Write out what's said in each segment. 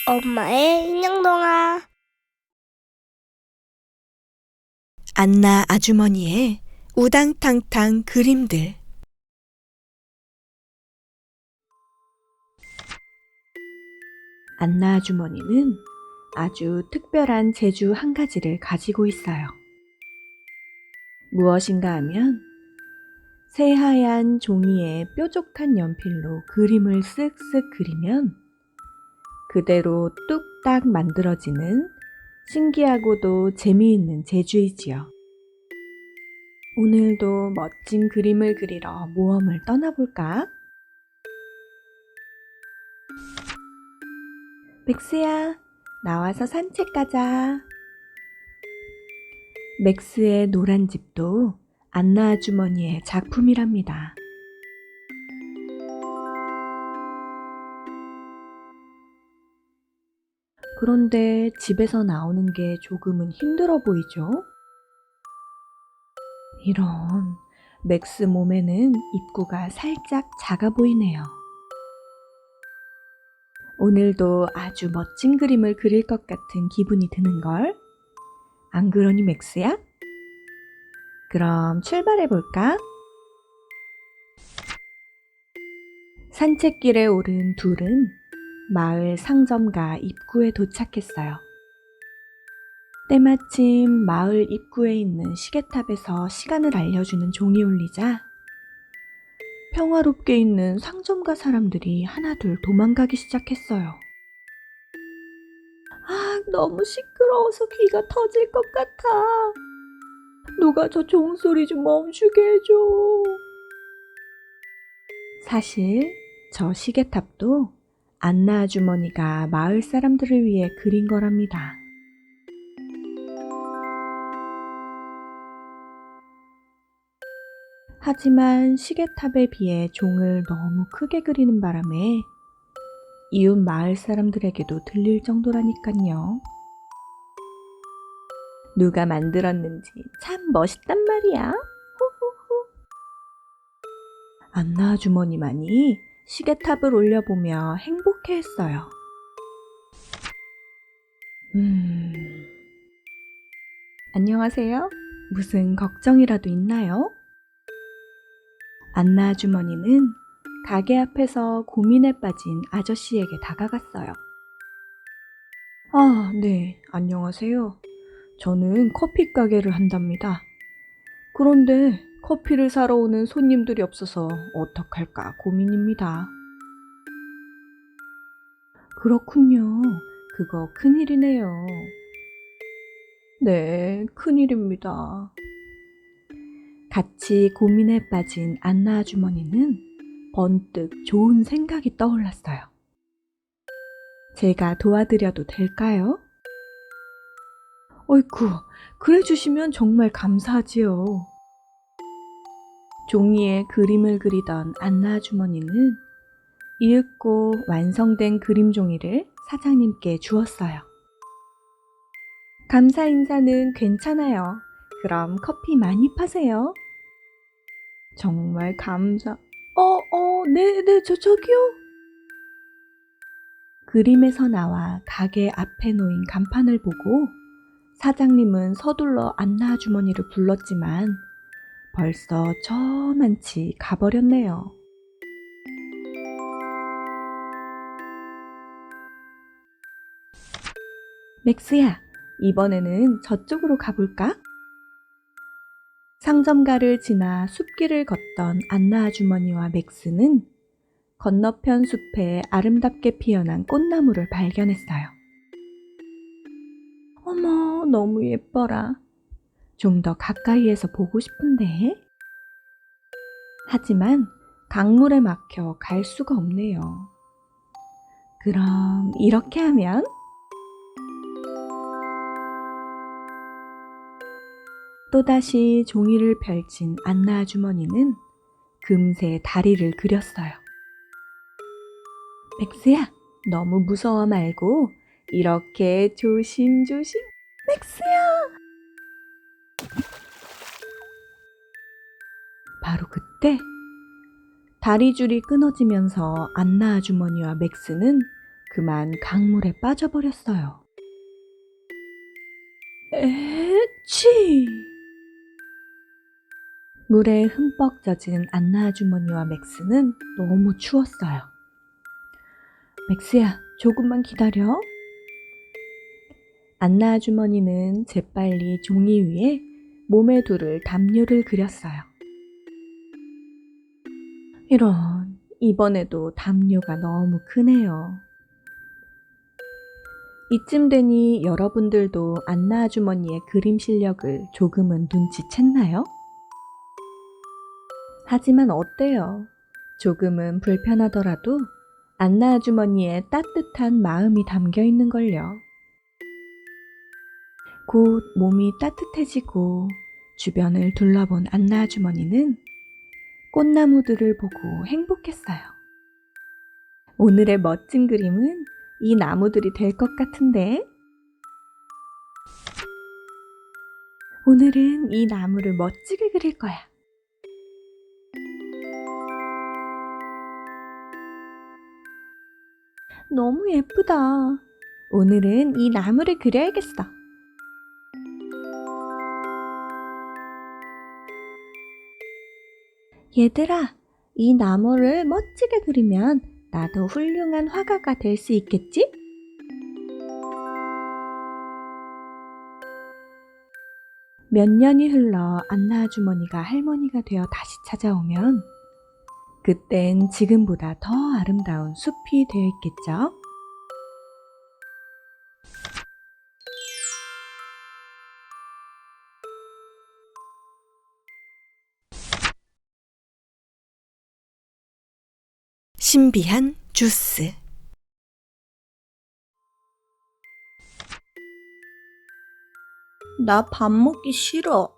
엄마의 인형동화. 안나 아주머니의 우당탕탕 그림들. 안나 아주머니는 아주 특별한 재주 한 가지를 가지고 있어요. 무엇인가 하면 새하얀 종이에 뾰족한 연필로 그림을 쓱쓱 그리면 그대로 뚝딱 만들어지는 신기하고도 재미있는 재주이지요. 오늘도 멋진 그림을 그리러 모험을 떠나볼까? 맥스야, 나와서 산책 가자. 맥스의 노란 집도 안나 아주머니의 작품이랍니다. 그런데 집에서 나오는 게 조금은 힘들어 보이죠? 이런, 맥스 몸에는 입구가 살짝 작아 보이네요. 오늘도 아주 멋진 그림을 그릴 것 같은 기분이 드는걸? 안 그러니 맥스야? 그럼 출발해볼까? 산책길에 오른 둘은 마을 상점가 입구에 도착했어요. 때마침 마을 입구에 있는 시계탑에서 시간을 알려주는 종이 울리자 평화롭게 있는 상점가 사람들이 하나둘 도망가기 시작했어요. 아, 너무 시끄러워서 귀가 터질 것 같아. 누가 저 종소리 좀 멈추게 해줘. 사실 저 시계탑도 안나 아주머니가 마을 사람들을 위해 그린 거랍니다. 하지만 시계탑에 비해 종을 너무 크게 그리는 바람에 이웃 마을 사람들에게도 들릴 정도라니깐요. 누가 만들었는지 참 멋있단 말이야. 호호호. 안나 아주머니만이 시계탑을 올려보며 행복해했어요. 안녕하세요. 무슨 걱정이라도 있나요? 안나 아주머니는 가게 앞에서 고민에 빠진 아저씨에게 다가갔어요. 아, 네, 안녕하세요. 저는 커피 가게를 한답니다. 그런데 커피를 사러 오는 손님들이 없어서 어떡할까 고민입니다. 그렇군요. 그거 큰일이네요. 네, 큰일입니다. 같이 고민에 빠진 안나 아주머니는 번뜩 좋은 생각이 떠올랐어요. 제가 도와드려도 될까요? 어이쿠, 그래 주시면 정말 감사하지요. 종이에 그림을 그리던 안나 아주머니는 이윽고 완성된 그림 종이를 사장님께 주었어요. 감사 인사는 괜찮아요. 그럼 커피 많이 파세요. 정말 네, 저기요. 그림에서 나와 가게 앞에 놓인 간판을 보고 사장님은 서둘러 안나 아주머니를 불렀지만 벌써 저만치 가버렸네요. 맥스야, 이번에는 저쪽으로 가볼까? 상점가를 지나 숲길을 걷던 안나 아주머니와 맥스는 건너편 숲에 아름답게 피어난 꽃나무를 발견했어요. 어머, 너무 예뻐라. 좀 더 가까이에서 보고 싶은데. 하지만 강물에 막혀 갈 수가 없네요. 그럼 이렇게 하면? 또다시 종이를 펼친 안나 아주머니는 금세 다리를 그렸어요. 맥스야, 너무 무서워 말고 이렇게 조심조심. 맥스야! 바로 그때 다리줄이 끊어지면서 안나 아주머니와 맥스는 그만 강물에 빠져버렸어요. 에취! 물에 흠뻑 젖은 안나 아주머니와 맥스는 너무 추웠어요. 맥스야, 조금만 기다려. 안나 아주머니는 재빨리 종이 위에 몸에 두를 담요를 그렸어요. 이런, 이번에도 담요가 너무 크네요. 이쯤 되니 여러분들도 안나 아주머니의 그림 실력을 조금은 눈치챘나요? 하지만 어때요? 조금은 불편하더라도 안나 아주머니의 따뜻한 마음이 담겨 있는걸요. 곧 몸이 따뜻해지고 주변을 둘러본 안나 아주머니는 꽃나무들을 보고 행복했어요. 오늘의 멋진 그림은 이 나무들이 될 것 같은데? 오늘은 이 나무를 멋지게 그릴 거야. 너무 예쁘다. 오늘은 이 나무를 그려야겠어. 얘들아, 이 나무를 멋지게 그리면 나도 훌륭한 화가가 될 수 있겠지? 몇 년이 흘러 안나 아주머니가 할머니가 되어 다시 찾아오면 그땐 지금보다 더 아름다운 숲이 되어 있겠죠? 신비한 주스. 나 밥 먹기 싫어.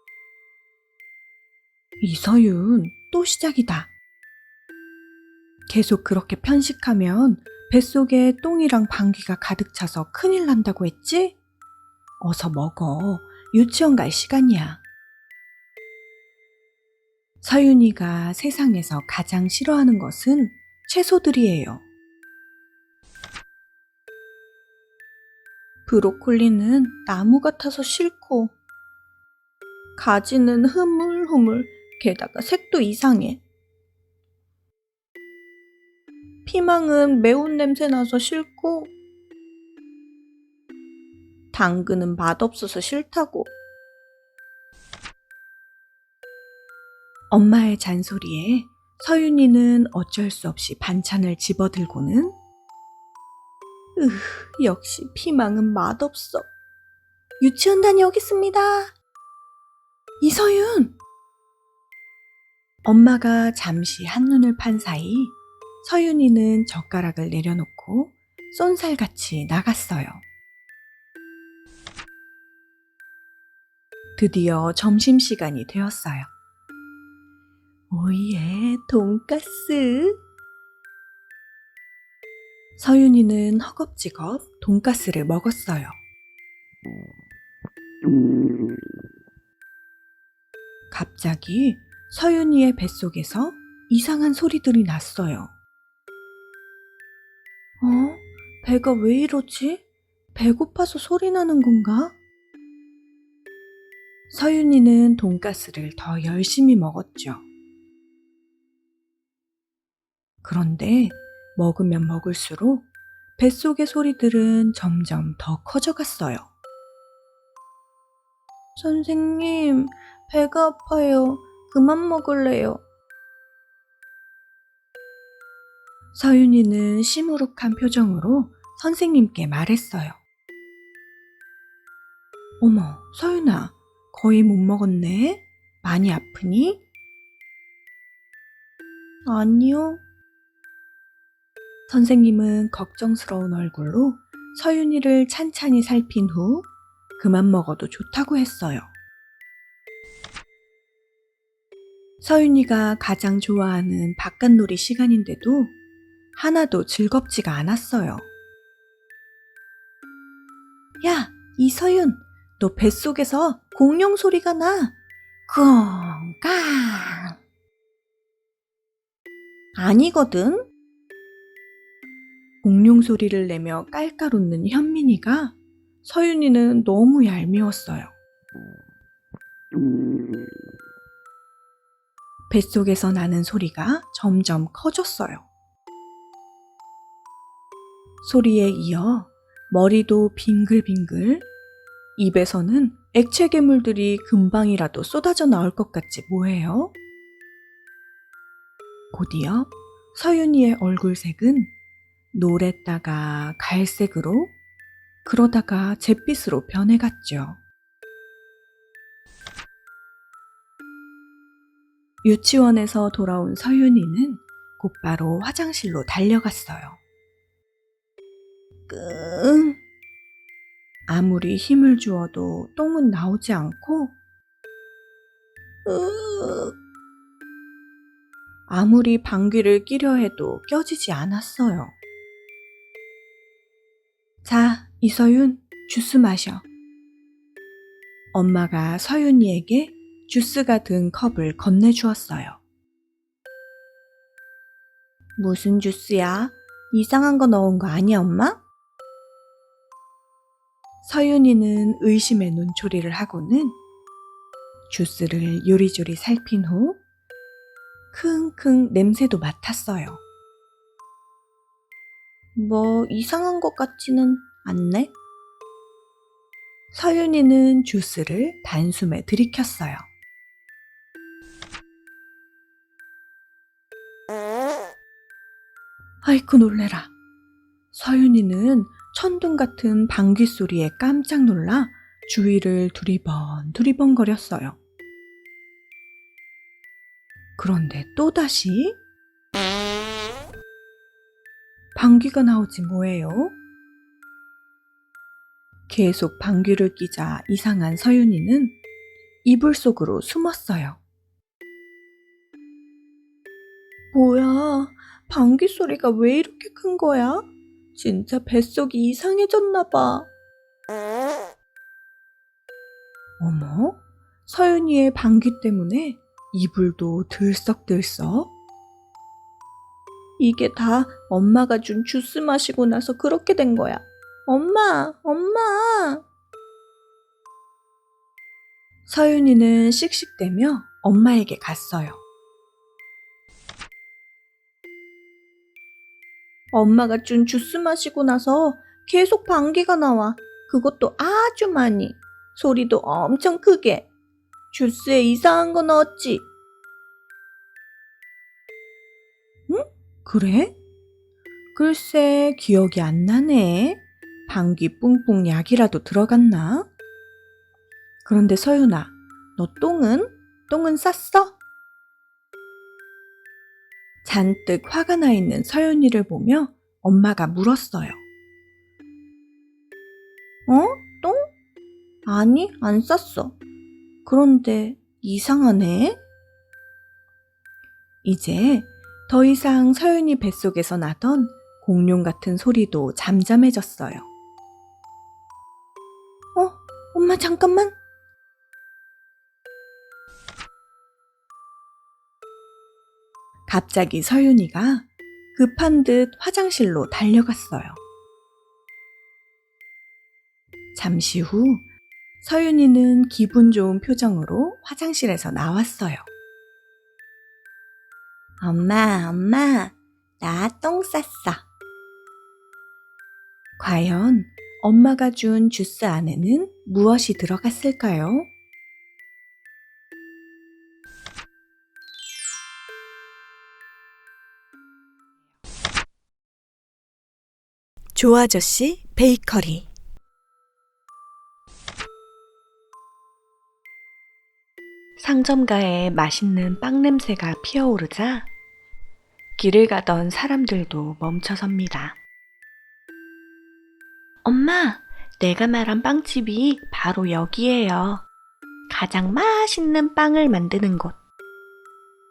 이서윤, 또 시작이다. 계속 그렇게 편식하면 뱃속에 똥이랑 방귀가 가득 차서 큰일 난다고 했지? 어서 먹어. 유치원 갈 시간이야. 서윤이가 세상에서 가장 싫어하는 것은 채소들이에요. 브로콜리는 나무 같아서 싫고, 가지는 흐물흐물, 게다가 색도 이상해. 피망은 매운 냄새 나서 싫고, 당근은 맛없어서 싫다고. 엄마의 잔소리에 서윤이는 어쩔 수 없이 반찬을 집어들고는 역시 피망은 맛없어. 유치원 다녀오겠습니다. 이서윤! 엄마가 잠시 한눈을 판 사이 서윤이는 젓가락을 내려놓고 쏜살같이 나갔어요. 드디어 점심시간이 되었어요. 오예, 돈가스. 서윤이는 허겁지겁 돈가스를 먹었어요. 갑자기 서윤이의 뱃속에서 이상한 소리들이 났어요. 배가 왜 이러지? 배고파서 소리 나는 건가? 서윤이는 돈가스를 더 열심히 먹었죠. 그런데 먹으면 먹을수록 뱃속의 소리들은 점점 더 커져갔어요. 선생님, 배가 아파요. 그만 먹을래요. 서윤이는 시무룩한 표정으로 선생님께 말했어요. 어머, 서윤아, 거의 못 먹었네? 많이 아프니? 아니요. 선생님은 걱정스러운 얼굴로 서윤이를 찬찬히 살핀 후 그만 먹어도 좋다고 했어요. 서윤이가 가장 좋아하는 바깥놀이 시간인데도 하나도 즐겁지가 않았어요. 야, 이서윤, 너 뱃속에서 공룡 소리가 나. 쿵깡. 아니거든. 공룡 소리를 내며 깔깔 웃는 현민이가 서윤이는 너무 얄미웠어요. 뱃속에서 나는 소리가 점점 커졌어요. 소리에 이어 머리도 빙글빙글, 입에서는 액체 괴물들이 금방이라도 쏟아져 나올 것 같지 뭐예요? 곧이어 서윤이의 얼굴색은 노랬다가 갈색으로, 그러다가 잿빛으로 변해갔죠. 유치원에서 돌아온 서윤이는 곧바로 화장실로 달려갔어요. 끙. 아무리 힘을 주어도 똥은 나오지 않고, 으. 아무리 방귀를 뀌려 해도 껴지지 않았어요. 자, 이서윤, 주스 마셔. 엄마가 서윤이에게 주스가 든 컵을 건네주었어요. 무슨 주스야? 이상한 거 넣은 거 아니야, 엄마? 서윤이는 의심의 눈초리를 하고는 주스를 요리조리 살핀 후 킁킁 냄새도 맡았어요. 뭐 이상한 것 같지는 않네? 서윤이는 주스를 단숨에 들이켰어요. 아이쿠 놀래라. 서윤이는 천둥 같은 방귀 소리에 깜짝 놀라 주위를 두리번거렸어요. 그런데 또다시 방귀가 나오지 뭐예요? 계속 방귀를 뀌자 이상한 서윤이는 이불 속으로 숨었어요. 뭐야, 방귀 소리가 왜 이렇게 큰 거야? 진짜 뱃속이 이상해졌나 봐. 어머, 서윤이의 방귀 때문에 이불도 들썩들썩. 이게 다 엄마가 준 주스 마시고 나서 그렇게 된 거야. 엄마, 엄마. 서윤이는 씩씩대며 엄마에게 갔어요. 엄마가 준 주스 마시고 나서 계속 방귀가 나와. 그것도 아주 많이. 소리도 엄청 크게. 주스에 이상한 거 넣었지? 응? 그래? 글쎄, 기억이 안 나네. 방귀 뿡뿡 약이라도 들어갔나? 그런데 서윤아, 너 똥은? 똥은 쌌어? 잔뜩 화가 나 있는 서윤이를 보며 엄마가 물었어요. 똥? 아니, 안 쌌어. 그런데 이상하네? 이제 더 이상 서윤이 뱃속에서 나던 공룡 같은 소리도 잠잠해졌어요. 엄마 잠깐만. 갑자기 서윤이가 급한 듯 화장실로 달려갔어요. 잠시 후 서윤이는 기분 좋은 표정으로 화장실에서 나왔어요. 엄마, 나 똥 쌌어. 과연 엄마가 준 주스 안에는 무엇이 들어갔을까요? 조아저씨 베이커리. 상점가에 맛있는 빵 냄새가 피어오르자 길을 가던 사람들도 멈춰섭니다. 엄마, 내가 말한 빵집이 바로 여기예요. 가장 맛있는 빵을 만드는 곳.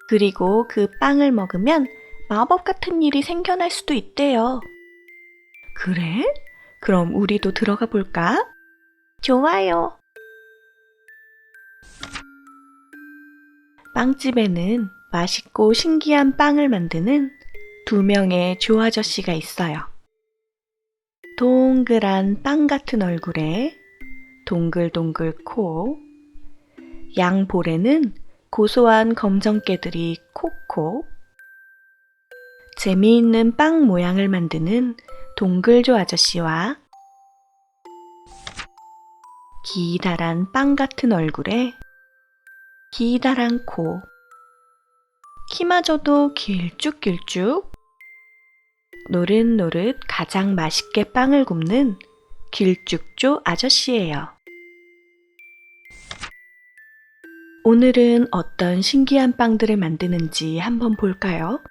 그리고 그 빵을 먹으면 마법 같은 일이 생겨날 수도 있대요. 그래? 그럼 우리도 들어가 볼까? 좋아요. 빵집에는 맛있고 신기한 빵을 만드는 2명의 조아저씨가 있어요. 동그란 빵 같은 얼굴에 동글동글 코, 양 볼에는 고소한 검정깨들이 콕콕, 재미있는 빵 모양을 만드는 동글조 아저씨와 기다란 빵 같은 얼굴에 기다란 코, 키마저도 길쭉길쭉, 노릇노릇 가장 맛있게 빵을 굽는 길쭉조 아저씨예요. 오늘은 어떤 신기한 빵들을 만드는지 한번 볼까요?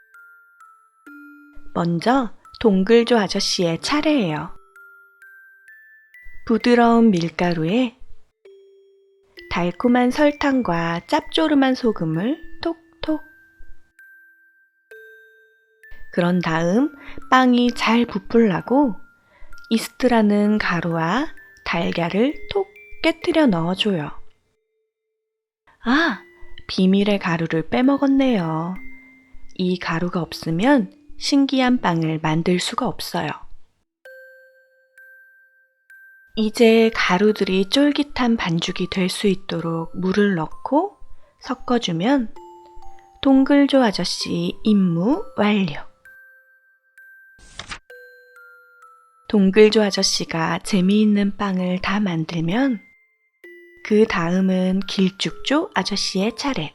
먼저 동글조 아저씨의 차례예요. 부드러운 밀가루에 달콤한 설탕과 짭조름한 소금을 톡톡. 그런 다음 빵이 잘 부풀라고 이스트라는 가루와 달걀을 톡 깨트려 넣어줘요. 아, 비밀의 가루를 빼먹었네요. 이 가루가 없으면 신기한 빵을 만들 수가 없어요. 이제 가루들이 쫄깃한 반죽이 될 수 있도록 물을 넣고 섞어주면 동글조 아저씨 임무 완료. 동글조 아저씨가 재미있는 빵을 다 만들면 그 다음은 길쭉조 아저씨의 차례.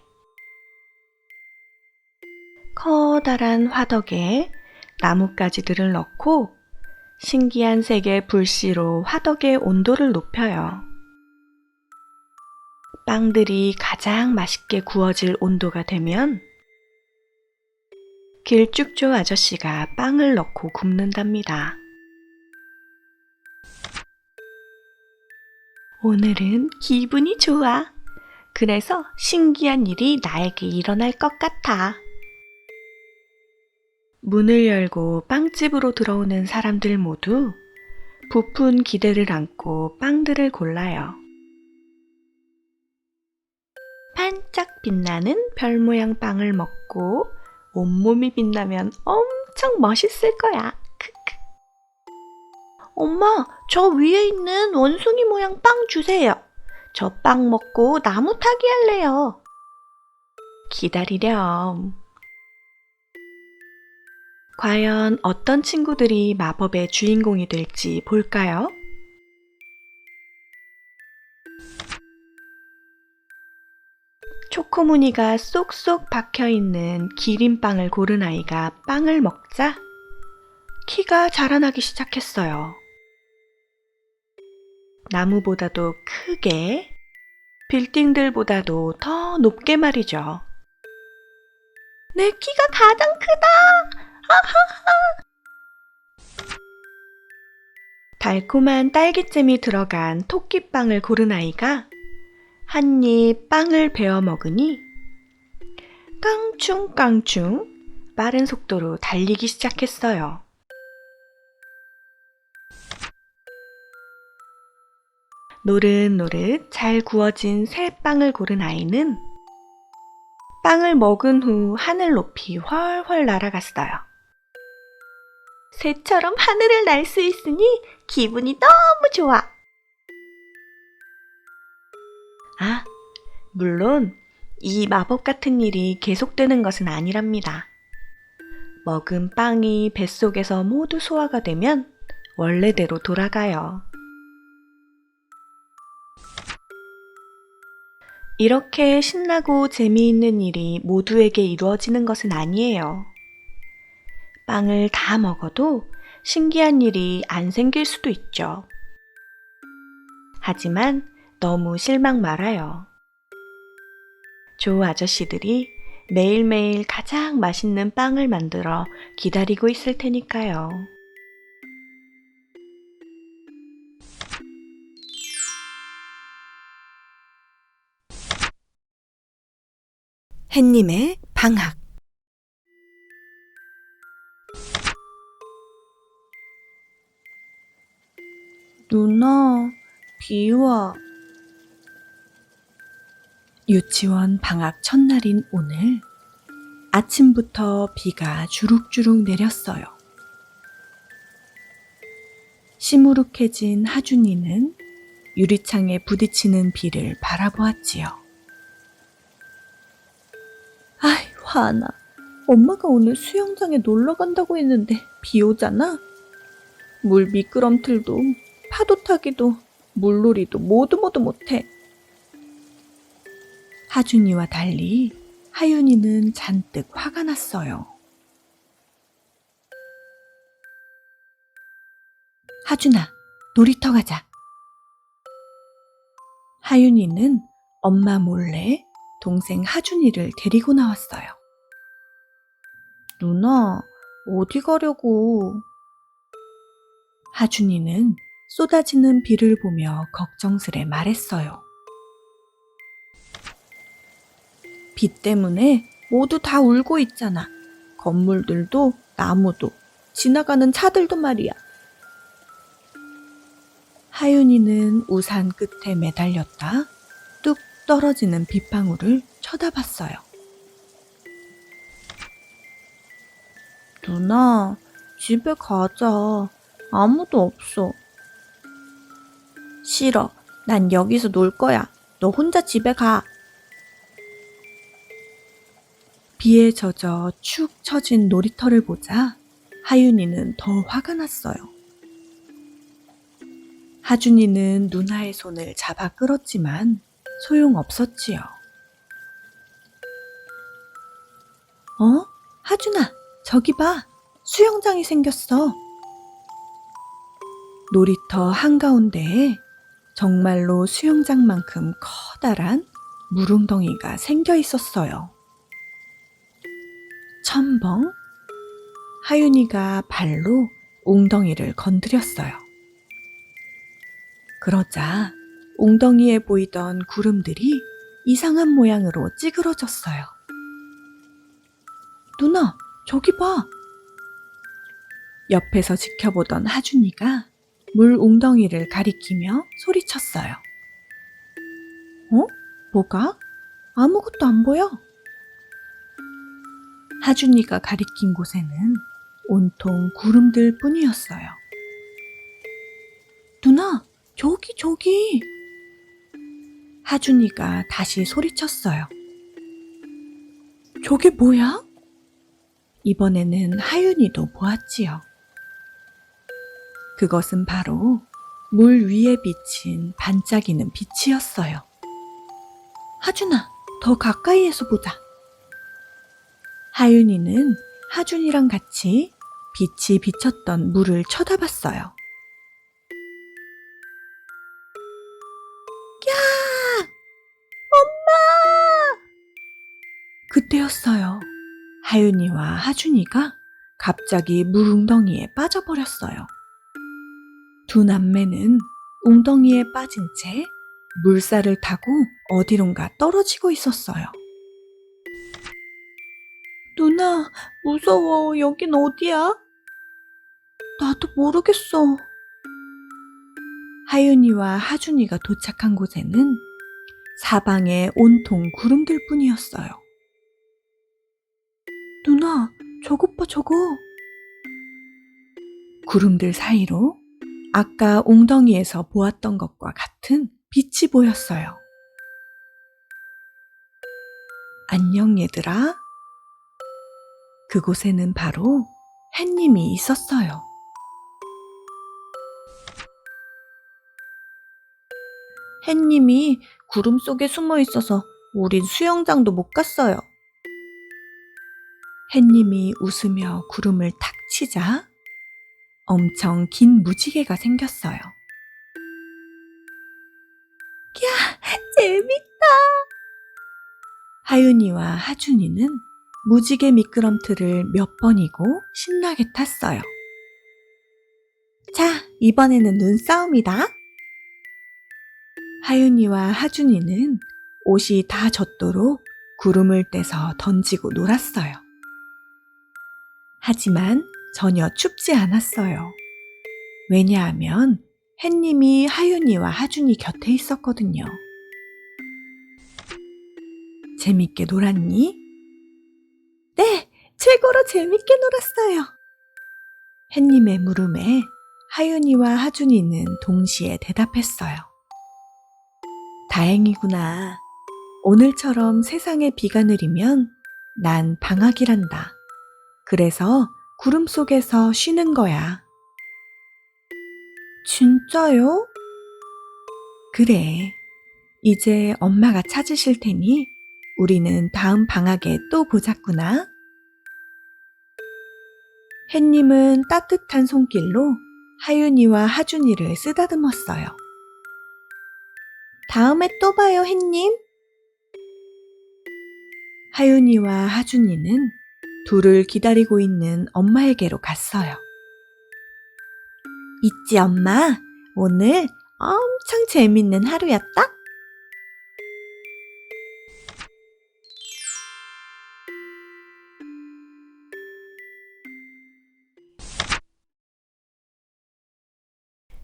커다란 화덕에 나뭇가지들을 넣고 신기한 색의 불씨로 화덕의 온도를 높여요. 빵들이 가장 맛있게 구워질 온도가 되면 길쭉조 아저씨가 빵을 넣고 굽는답니다. 오늘은 기분이 좋아. 그래서 신기한 일이 나에게 일어날 것 같아. 문을 열고 빵집으로 들어오는 사람들 모두 부푼 기대를 안고 빵들을 골라요. 반짝 빛나는 별 모양 빵을 먹고 온몸이 빛나면 엄청 멋있을 거야. 크크. 엄마, 저 위에 있는 원숭이 모양 빵 주세요. 저 빵 먹고 나무 타기 할래요. 기다리렴. 과연 어떤 친구들이 마법의 주인공이 될지 볼까요? 초코무늬가 쏙쏙 박혀있는 기린빵을 고른 아이가 빵을 먹자 키가 자라나기 시작했어요. 나무보다도 크게, 빌딩들보다도 더 높게 말이죠. 내 키가 가장 크다! 달콤한 딸기잼이 들어간 토끼빵을 고른 아이가 한 입 빵을 베어 먹으니 깡충깡충 빠른 속도로 달리기 시작했어요. 노릇노릇 잘 구워진 새 빵을 고른 아이는 빵을 먹은 후 하늘 높이 훨훨 날아갔어요. 새처럼 하늘을 날 수 있으니 기분이 너무 좋아. 아, 물론 이 마법 같은 일이 계속되는 것은 아니랍니다. 먹은 빵이 뱃속에서 모두 소화가 되면 원래대로 돌아가요. 이렇게 신나고 재미있는 일이 모두에게 이루어지는 것은 아니에요. 빵을 다 먹어도 신기한 일이 안 생길 수도 있죠. 하지만 너무 실망 말아요. 조 아저씨들이 매일매일 가장 맛있는 빵을 만들어 기다리고 있을 테니까요. 햇님의 방학. 누나, 비 와. 유치원 방학 첫날인 오늘 아침부터 비가 주룩주룩 내렸어요. 시무룩해진 하준이는 유리창에 부딪히는 비를 바라보았지요. 아이, 화나. 엄마가 오늘 수영장에 놀러 간다고 했는데 비 오잖아? 물 미끄럼틀도 파도 타기도 물놀이도 모두 못해. 하준이와 달리 하윤이는 잔뜩 화가 났어요. 하준아, 놀이터 가자. 하윤이는 엄마 몰래 동생 하준이를 데리고 나왔어요. 누나, 어디 가려고? 하준이는 쏟아지는 비를 보며 걱정스레 말했어요. 비 때문에 모두 다 울고 있잖아. 건물들도 나무도 지나가는 차들도 말이야. 하윤이는 우산 끝에 매달렸다 뚝 떨어지는 빗방울을 쳐다봤어요. 누나, 집에 가자. 아무도 없어. 싫어. 난 여기서 놀 거야. 너 혼자 집에 가. 비에 젖어 축 처진 놀이터를 보자 하윤이는 더 화가 났어요. 하준이는 누나의 손을 잡아 끌었지만 소용없었지요. 하준아, 저기 봐. 수영장이 생겼어. 놀이터 한가운데에 정말로 수영장만큼 커다란 물웅덩이가 생겨 있었어요. 첨벙, 하윤이가 발로 웅덩이를 건드렸어요. 그러자 웅덩이에 보이던 구름들이 이상한 모양으로 찌그러졌어요. 누나, 저기 봐. 옆에서 지켜보던 하준이가 물 웅덩이를 가리키며 소리쳤어요. 뭐가? 아무것도 안 보여. 하준이가 가리킨 곳에는 온통 구름들 뿐이었어요. 누나, 저기. 하준이가 다시 소리쳤어요. 저게 뭐야? 이번에는 하윤이도 보았지요. 그것은 바로 물 위에 비친 반짝이는 빛이었어요. 하준아, 더 가까이에서 보자. 하윤이는 하준이랑 같이 빛이 비쳤던 물을 쳐다봤어요. 야! 엄마! 그때였어요. 하윤이와 하준이가 갑자기 물 웅덩이에 빠져버렸어요. 두 남매는 웅덩이에 빠진 채 물살을 타고 어디론가 떨어지고 있었어요. 누나, 무서워. 여긴 어디야? 나도 모르겠어. 하윤이와 하준이가 도착한 곳에는 사방에 온통 구름들 뿐이었어요. 누나, 저것 봐, 저거. 구름들 사이로 아까 웅덩이에서 보았던 것과 같은 빛이 보였어요. 안녕 얘들아. 그곳에는 바로 햇님이 있었어요. 햇님이 구름 속에 숨어 있어서 우린 수영장도 못 갔어요. 햇님이 웃으며 구름을 탁 치자 엄청 긴 무지개가 생겼어요. 야, 재밌다. 하윤이와 하준이는 무지개 미끄럼틀을 몇 번이고 신나게 탔어요. 자, 이번에는 눈싸움이다. 하윤이와 하준이는 옷이 다 젖도록 구름을 떼서 던지고 놀았어요. 하지만 전혀 춥지 않았어요. 왜냐하면 햇님이 하윤이와 하준이 곁에 있었거든요. 재밌게 놀았니? 네, 최고로 재밌게 놀았어요. 햇님의 물음에 하윤이와 하준이는 동시에 대답했어요. 다행이구나. 오늘처럼 세상에 비가 내리면 난 방학이란다. 그래서 구름 속에서 쉬는 거야. 진짜요? 그래. 이제 엄마가 찾으실 테니 우리는 다음 방학에 또 보자꾸나. 햇님은 따뜻한 손길로 하윤이와 하준이를 쓰다듬었어요. 다음에 또 봐요, 햇님. 하윤이와 하준이는 둘을 기다리고 있는 엄마에게로 갔어요. 있지, 엄마? 오늘 엄청 재밌는 하루였다?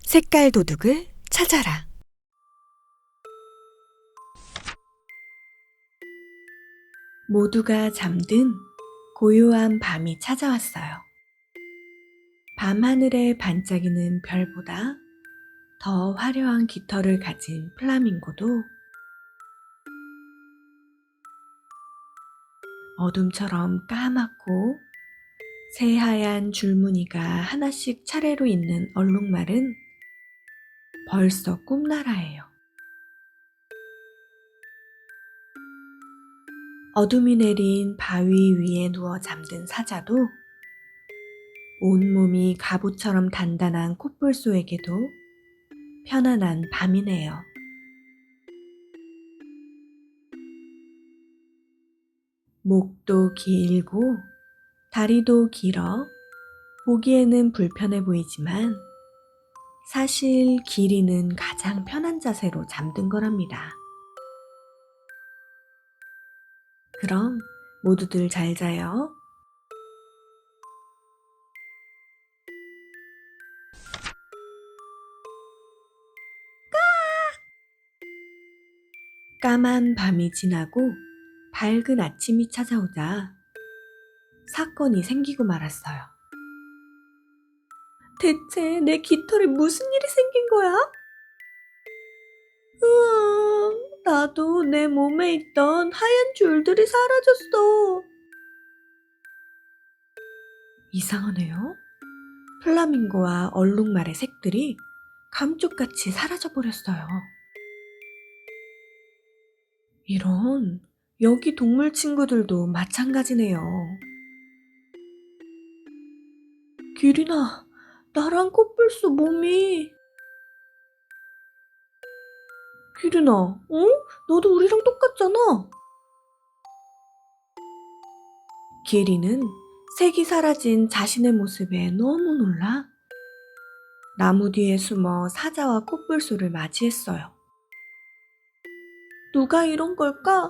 색깔 도둑을 찾아라. 모두가 잠든 고요한 밤이 찾아왔어요. 밤하늘에 반짝이는 별보다 더 화려한 깃털을 가진 플라밍고도 어둠처럼 까맣고 새하얀 줄무늬가 하나씩 차례로 있는 얼룩말은 벌써 꿈나라예요. 어둠이 내린 바위 위에 누워 잠든 사자도 온몸이 갑옷처럼 단단한 코뿔소에게도 편안한 밤이네요. 목도 길고 다리도 길어 보기에는 불편해 보이지만 사실 길이는 가장 편한 자세로 잠든 거랍니다. 그럼 모두들 잘 자요. 까만 밤이 지나고 밝은 아침이 찾아오자 사건이 생기고 말았어요. 대체 내 깃털에 무슨 일이 생긴 거야? 나도 내 몸에 있던 하얀 줄들이 사라졌어. 이상하네요. 플라밍고와 얼룩말의 색들이 감쪽같이 사라져버렸어요. 이런, 여기 동물 친구들도 마찬가지네요. 기린아, 나랑 코뿔소 몸이... 기린아, 너도 우리랑 똑같잖아. 기린은 색이 사라진 자신의 모습에 너무 놀라 나무 뒤에 숨어 사자와 코뿔소를 맞이했어요. 누가 이런 걸까?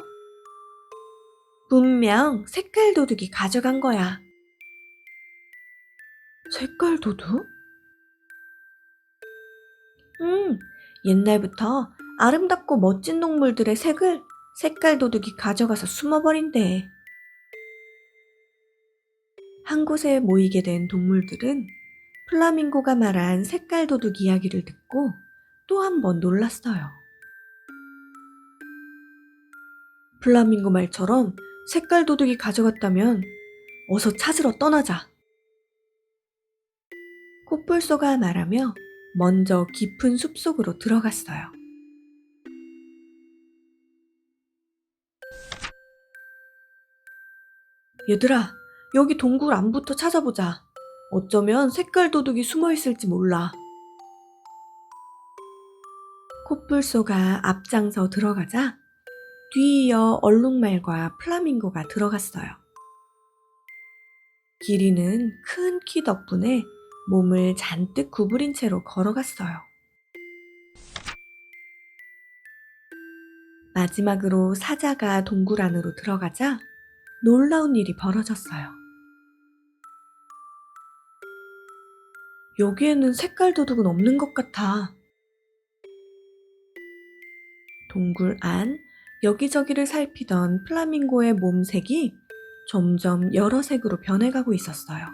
분명 색깔 도둑이 가져간 거야. 색깔 도둑? 옛날부터 아름답고 멋진 동물들의 색을 색깔 도둑이 가져가서 숨어버린대. 한 곳에 모이게 된 동물들은 플라밍고가 말한 색깔 도둑 이야기를 듣고 또 한 번 놀랐어요. 플라밍고 말처럼 색깔 도둑이 가져갔다면 어서 찾으러 떠나자. 코뿔소가 말하며 먼저 깊은 숲속으로 들어갔어요. 얘들아, 여기 동굴 안부터 찾아보자. 어쩌면 색깔 도둑이 숨어 있을지 몰라. 코뿔소가 앞장서 들어가자 뒤이어 얼룩말과 플라밍고가 들어갔어요. 기린은 큰 키 덕분에 몸을 잔뜩 구부린 채로 걸어갔어요. 마지막으로 사자가 동굴 안으로 들어가자 놀라운 일이 벌어졌어요. 여기에는 색깔 도둑은 없는 것 같아. 동굴 안 여기저기를 살피던 플라밍고의 몸색이 점점 여러 색으로 변해가고 있었어요.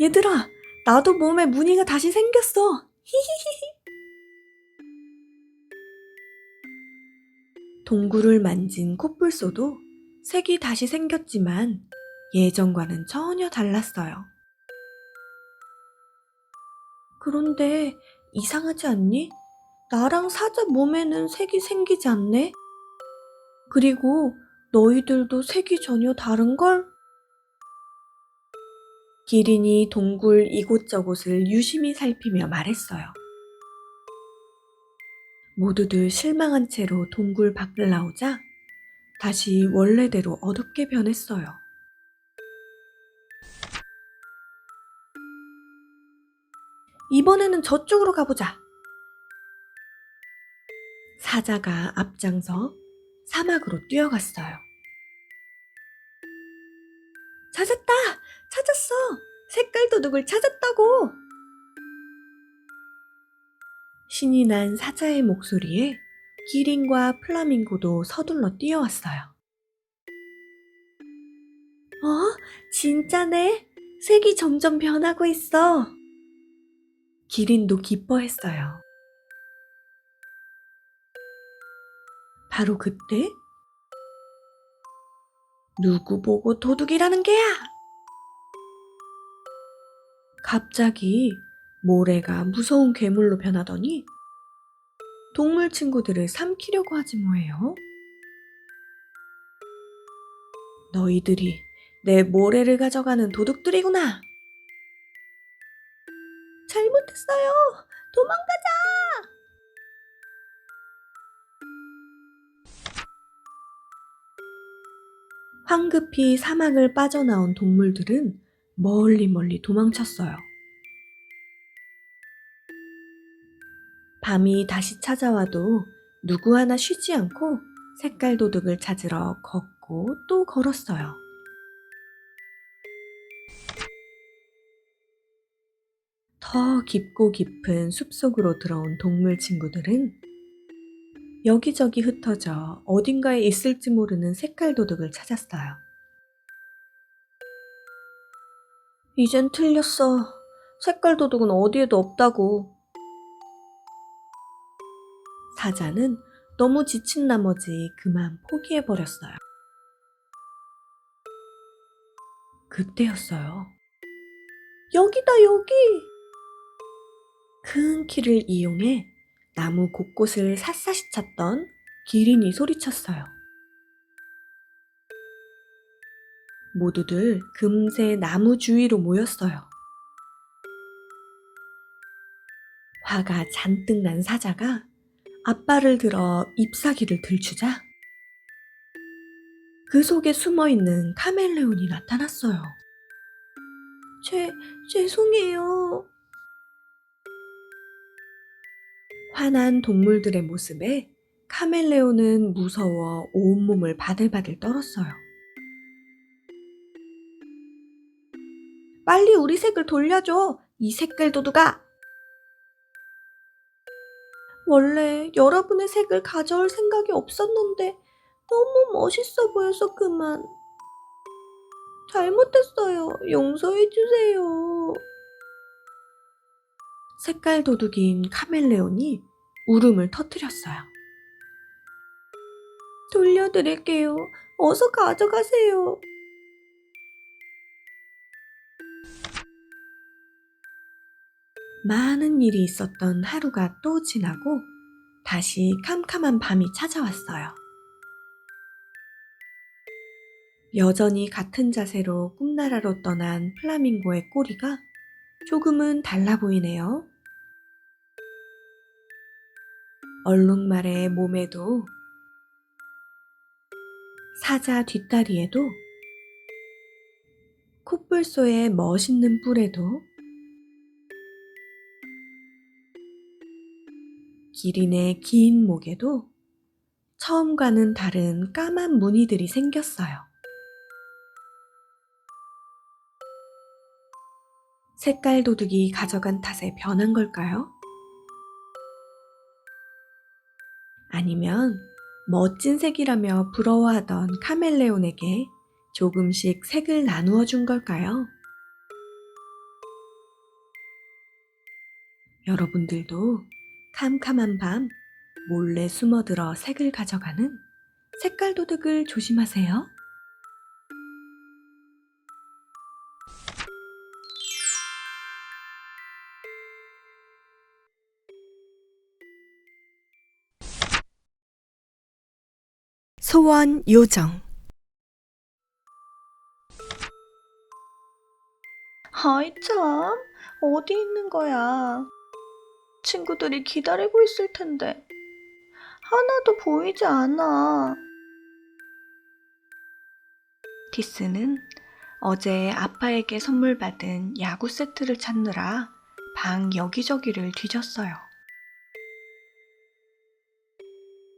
얘들아, 나도 몸에 무늬가 다시 생겼어. 동굴을 만진 코뿔소도 색이 다시 생겼지만 예전과는 전혀 달랐어요. 그런데 이상하지 않니? 나랑 사자 몸에는 색이 생기지 않네? 그리고 너희들도 색이 전혀 다른걸? 기린이 동굴 이곳저곳을 유심히 살피며 말했어요. 모두들 실망한 채로 동굴 밖을 나오자 다시 원래대로 어둡게 변했어요. 이번에는 저쪽으로 가보자. 사자가 앞장서 사막으로 뛰어갔어요. 찾았다! 찾았어! 색깔 도둑을 찾았다고! 신이 난 사자의 목소리에 기린과 플라밍고도 서둘러 뛰어왔어요. 진짜네? 색이 점점 변하고 있어. 기린도 기뻐했어요. 바로 그때 누구 보고 도둑이라는 게야? 갑자기 모래가 무서운 괴물로 변하더니 동물 친구들을 삼키려고 하지 뭐예요? 너희들이 내 모래를 가져가는 도둑들이구나. 잘못했어요. 도망가자. 황급히 사막을 빠져나온 동물들은 멀리 도망쳤어요. 밤이 다시 찾아와도 누구 하나 쉬지 않고 색깔 도둑을 찾으러 걷고 또 걸었어요. 더 깊고 깊은 숲속으로 들어온 동물 친구들은 여기저기 흩어져 어딘가에 있을지 모르는 색깔 도둑을 찾았어요. 이젠 틀렸어. 색깔 도둑은 어디에도 없다고. 사자는 너무 지친 나머지 그만 포기해버렸어요. 그때였어요. 여기다, 여기! 큰 키를 이용해 나무 곳곳을 샅샅이 찾던 기린이 소리쳤어요. 모두들 금세 나무 주위로 모였어요. 화가 잔뜩 난 사자가 앞발을 들어 잎사귀를 들추자 그 속에 숨어있는 카멜레온이 나타났어요. 죄송해요. 화난 동물들의 모습에 카멜레온은 무서워 온몸을 바들바들 떨었어요. 빨리 우리 색을 돌려줘, 이 색깔 도둑아! 원래 여러분의 색을 가져올 생각이 없었는데 너무 멋있어 보여서 그만. 잘못했어요. 용서해주세요. 색깔 도둑인 카멜레온이 울음을 터뜨렸어요. 돌려드릴게요. 어서 가져가세요. 많은 일이 있었던 하루가 또 지나고 다시 캄캄한 밤이 찾아왔어요. 여전히 같은 자세로 꿈나라로 떠난 플라밍고의 꼬리가 조금은 달라 보이네요. 얼룩말의 몸에도 사자 뒷다리에도 코뿔소의 멋있는 뿔에도 기린의 긴 목에도 처음과는 다른 까만 무늬들이 생겼어요. 색깔 도둑이 가져간 탓에 변한 걸까요? 아니면 멋진 색이라며 부러워하던 카멜레온에게 조금씩 색을 나누어 준 걸까요? 여러분들도 캄캄한 밤 몰래 숨어들어 색을 가져가는 색깔 도둑을 조심하세요. 소원 요정. 아이 참, 어디 있는 거야? 친구들이 기다리고 있을 텐데 하나도 보이지 않아. 티스는 어제 아빠에게 선물 받은 야구 세트를 찾느라 방 여기저기를 뒤졌어요.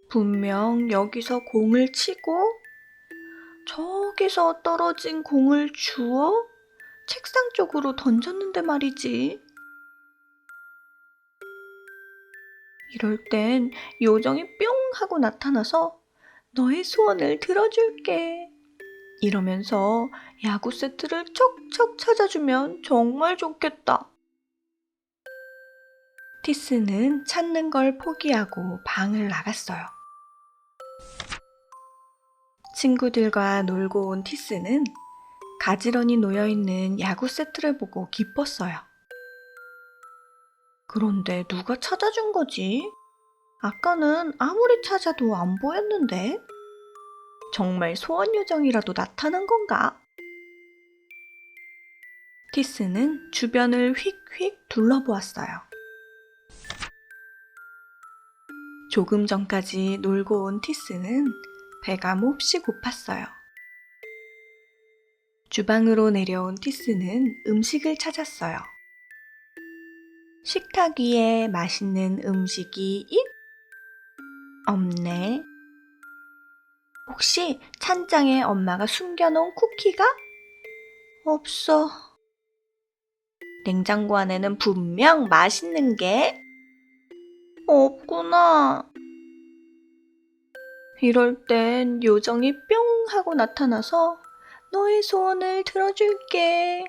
분명 여기서 공을 치고 저기서 떨어진 공을 주워 책상 쪽으로 던졌는데 말이지. 이럴 땐 요정이 뿅 하고 나타나서 너의 소원을 들어줄게 이러면서 야구 세트를 척척 찾아주면 정말 좋겠다. 티스는 찾는 걸 포기하고 방을 나갔어요. 친구들과 놀고 온 티스는 가지런히 놓여있는 야구 세트를 보고 기뻤어요. 그런데 누가 찾아준 거지? 아까는 아무리 찾아도 안 보였는데? 정말 소원 요정이라도 나타난 건가? 티스는 주변을 휙휙 둘러보았어요. 조금 전까지 놀고 온 티스는 배가 몹시 고팠어요. 주방으로 내려온 티스는 음식을 찾았어요. 식탁 위에 맛있는 음식이 없네. 혹시 찬장에 엄마가 숨겨놓은 쿠키가? 없어. 냉장고 안에는 분명 맛있는 게 없구나. 이럴 땐 요정이 뿅 하고 나타나서 너의 소원을 들어줄게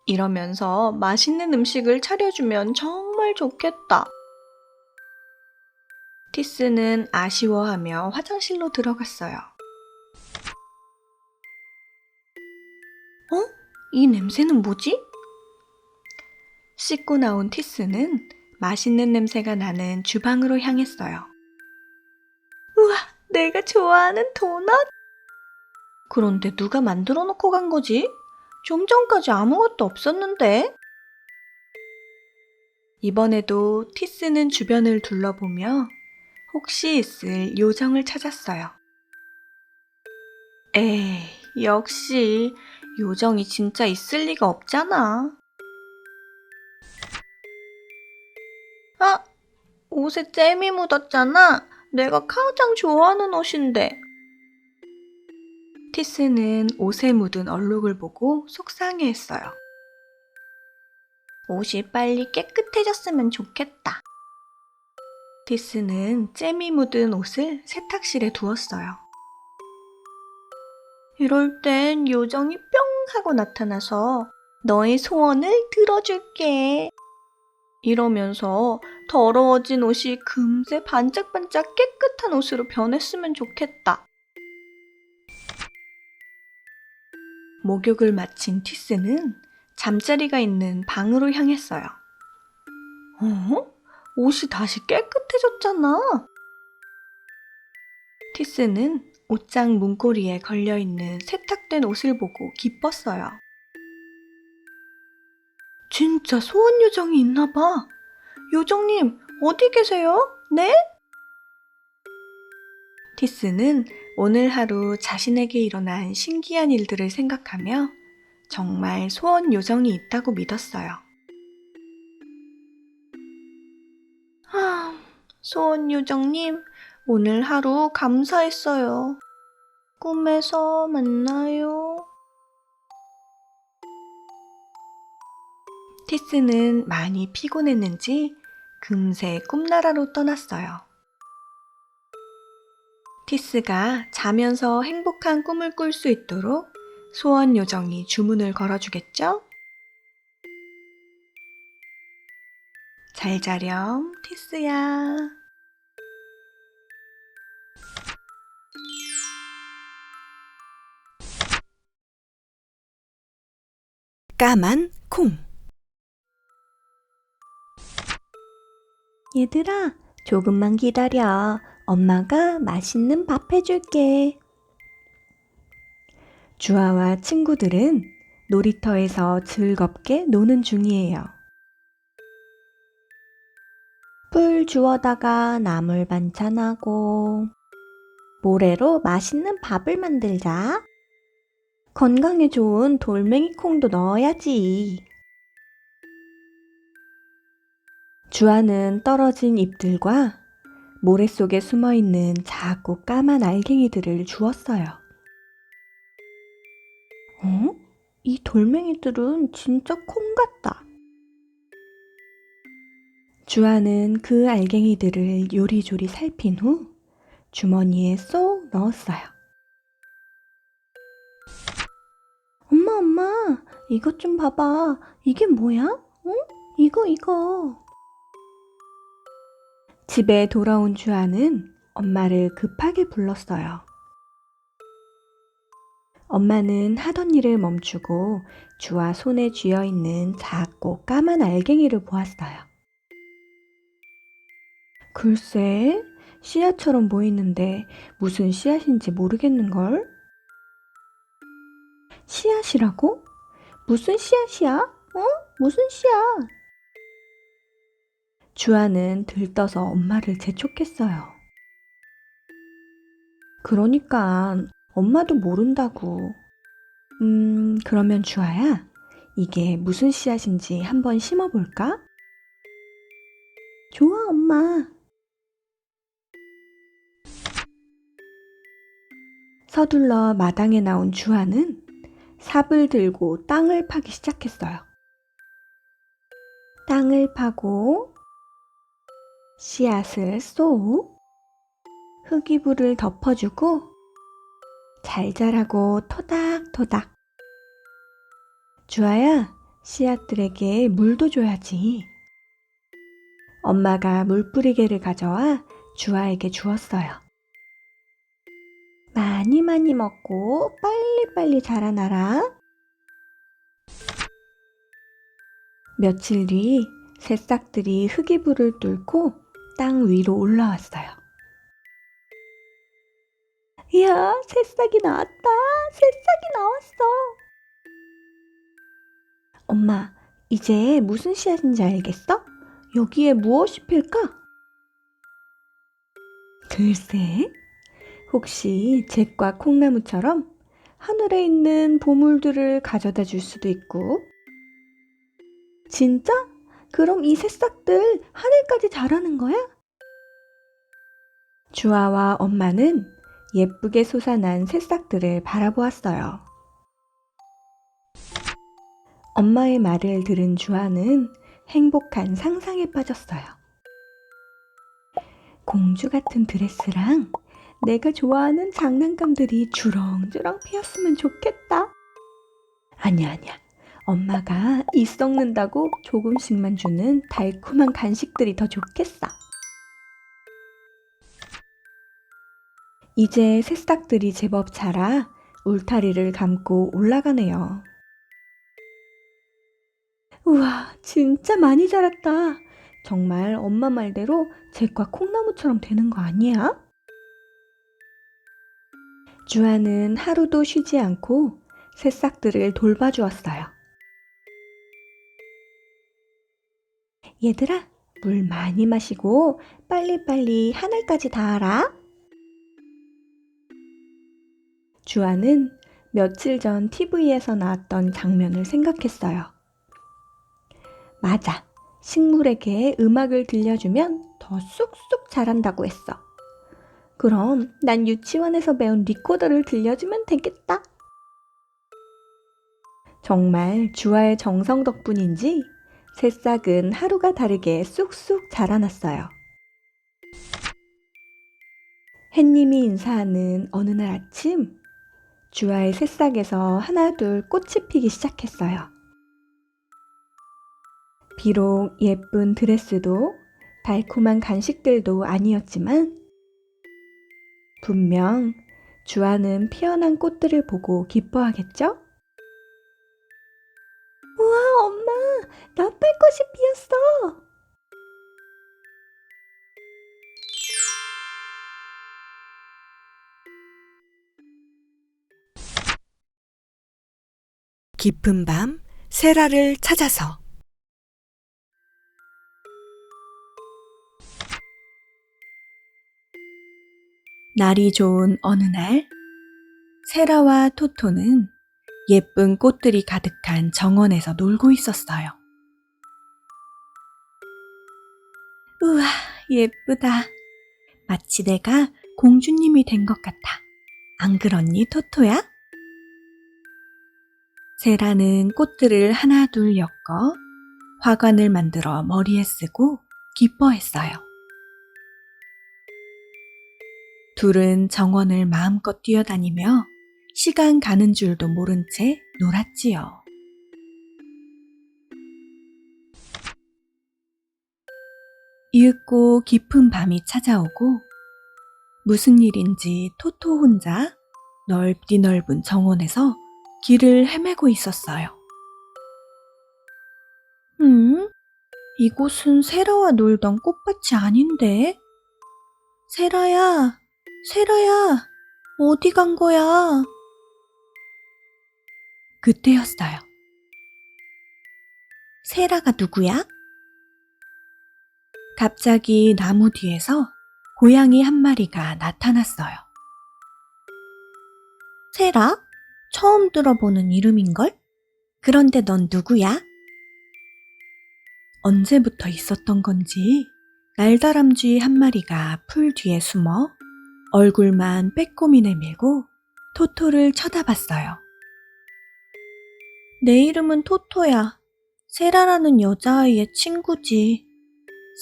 이러면서 맛있는 음식을 차려주면 정말 좋겠다. 티스는 아쉬워하며 화장실로 들어갔어요. 이 냄새는 뭐지? 씻고 나온 티스는 맛있는 냄새가 나는 주방으로 향했어요. 우와, 내가 좋아하는 도넛? 그런데 누가 만들어 놓고 간 거지? 좀 전까지 아무것도 없었는데? 이번에도 티스는 주변을 둘러보며 혹시 있을 요정을 찾았어요. 에이, 역시 요정이 진짜 있을 리가 없잖아. 아, 옷에 잼이 묻었잖아. 내가 가장 좋아하는 옷인데. 티스는 옷에 묻은 얼룩을 보고 속상해했어요. 옷이 빨리 깨끗해졌으면 좋겠다. 티스는 잼이 묻은 옷을 세탁실에 두었어요. 이럴 땐 요정이 뿅 하고 나타나서 너의 소원을 들어줄게 이러면서 더러워진 옷이 금세 반짝반짝 깨끗한 옷으로 변했으면 좋겠다. 목욕을 마친 티스는 잠자리가 있는 방으로 향했어요. 옷이 다시 깨끗해졌잖아. 티스는 옷장 문고리에 걸려있는 세탁된 옷을 보고 기뻤어요. 진짜 소원 요정이 있나 봐. 요정님, 어디 계세요? 네? 티스는 오늘 하루 자신에게 일어난 신기한 일들을 생각하며 정말 소원 요정이 있다고 믿었어요. 소원 요정님, 오늘 하루 감사했어요. 꿈에서 만나요. 티스는 많이 피곤했는지 금세 꿈나라로 떠났어요. 티스가 자면서 행복한 꿈을 꿀 수 있도록 소원 요정이 주문을 걸어주겠죠? 잘 자렴, 티스야. 까만 콩. 얘들아, 조금만 기다려. 엄마가 맛있는 밥 해줄게. 주아와 친구들은 놀이터에서 즐겁게 노는 중이에요. 풀 주워다가 나물 반찬하고 모래로 맛있는 밥을 만들자. 건강에 좋은 돌멩이 콩도 넣어야지. 주아는 떨어진 잎들과 모래 속에 숨어있는 작고 까만 알갱이들을 주웠어요. 이 돌멩이들은 진짜 콩 같다. 주아는 그 알갱이들을 요리조리 살핀 후 주머니에 쏙 넣었어요. 엄마, 이것 좀 봐봐. 이게 뭐야? 응? 이거. 집에 돌아온 주아는 엄마를 급하게 불렀어요. 엄마는 하던 일을 멈추고 주아 손에 쥐어있는 작고 까만 알갱이를 보았어요. 글쎄, 씨앗처럼 보이는데 무슨 씨앗인지 모르겠는걸? 씨앗이라고? 무슨 씨앗이야? 무슨 씨앗? 주아는 들떠서 엄마를 재촉했어요. 그러니까 엄마도 모른다고. 그러면 주아야, 이게 무슨 씨앗인지 한번 심어볼까? 좋아, 엄마. 서둘러 마당에 나온 주아는 삽을 들고 땅을 파기 시작했어요. 땅을 파고 씨앗을 쏙, 흙이불을 덮어주고 잘 자라고 토닥토닥. 주아야, 씨앗들에게 물도 줘야지. 엄마가 물뿌리개를 가져와 주아에게 주었어요. 많이 먹고 빨리 자라나라. 며칠 뒤 새싹들이 흙이불을 뚫고 땅 위로 올라왔어요. 이야, 새싹이 나왔다. 새싹이 나왔어. 엄마, 이제 무슨 씨앗인지 알겠어? 여기에 무엇이 필까? 글쎄, 혹시 잭과 콩나무처럼 하늘에 있는 보물들을 가져다 줄 수도 있고. 진짜? 그럼 이 새싹들 하늘까지 자라는 거야? 주아와 엄마는 예쁘게 솟아난 새싹들을 바라보았어요. 엄마의 말을 들은 주아는 행복한 상상에 빠졌어요. 공주 같은 드레스랑 내가 좋아하는 장난감들이 주렁주렁 피었으면 좋겠다. 아니야. 엄마가 이 썩는다고 조금씩만 주는 달콤한 간식들이 더 좋겠어. 이제 새싹들이 제법 자라 울타리를 감고 올라가네요. 우와, 진짜 많이 자랐다. 정말 엄마 말대로 잭과 콩나무처럼 되는 거 아니야? 주아는 하루도 쉬지 않고 새싹들을 돌봐주었어요. 얘들아, 물 많이 마시고 빨리빨리 하늘까지 닿아라. 주아는 며칠 전 TV에서 나왔던 장면을 생각했어요. 맞아, 식물에게 음악을 들려주면 더 쑥쑥 자란다고 했어. 그럼 난 유치원에서 배운 리코더를 들려주면 되겠다. 정말 주아의 정성 덕분인지 새싹은 하루가 다르게 쑥쑥 자라났어요. 햇님이 인사하는 어느 날 아침, 주아의 새싹에서 하나둘 꽃이 피기 시작했어요. 비록 예쁜 드레스도 달콤한 간식들도 아니었지만 분명 주아는 피어난 꽃들을 보고 기뻐하겠죠? 우와, 엄마! 나팔꽃이 피었어! 깊은 밤 세라를 찾아서 날이 좋은 어느 날 세라와 토토는 예쁜 꽃들이 가득한 정원에서 놀고 있었어요. 우와, 예쁘다. 마치 내가 공주님이 된 것 같아. 안 그렇니, 토토야? 세라는 꽃들을 하나 둘 엮어 화관을 만들어 머리에 쓰고 기뻐했어요. 둘은 정원을 마음껏 뛰어다니며 시간 가는 줄도 모른 채 놀았지요. 이윽고 깊은 밤이 찾아오고 무슨 일인지 토토 혼자 넓디 넓은 정원에서 길을 헤매고 있었어요. 이곳은 세라와 놀던 꽃밭이 아닌데? 세라야, 세라야, 어디 간 거야? 그때였어요. 세라가 누구야? 갑자기 나무 뒤에서 고양이 한 마리가 나타났어요. 세라? 처음 들어보는 이름인걸? 그런데 넌 누구야? 언제부터 있었던 건지 날다람쥐 한 마리가 풀 뒤에 숨어 얼굴만 빼꼼히 내밀고 토토를 쳐다봤어요. 내 이름은 토토야. 세라라는 여자아이의 친구지.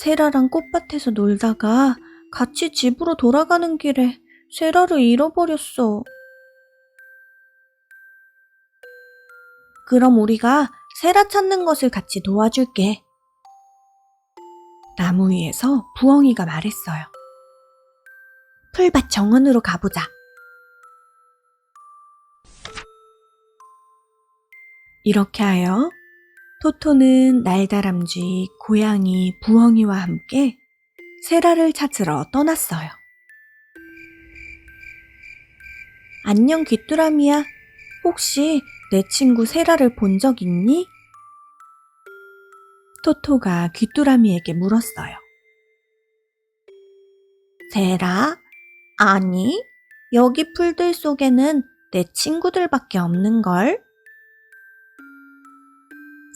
세라랑 꽃밭에서 놀다가 같이 집으로 돌아가는 길에 세라를 잃어버렸어. 그럼 우리가 세라 찾는 것을 같이 도와줄게. 나무 위에서 부엉이가 말했어요. 풀밭 정원으로 가보자. 이렇게 하여 토토는 날다람쥐, 고양이, 부엉이와 함께 세라를 찾으러 떠났어요. 안녕 귀뚜라미야. 혹시 내 친구 세라를 본 적 있니? 토토가 귀뚜라미에게 물었어요. 세라? 아니, 여기 풀들 속에는 내 친구들밖에 없는걸?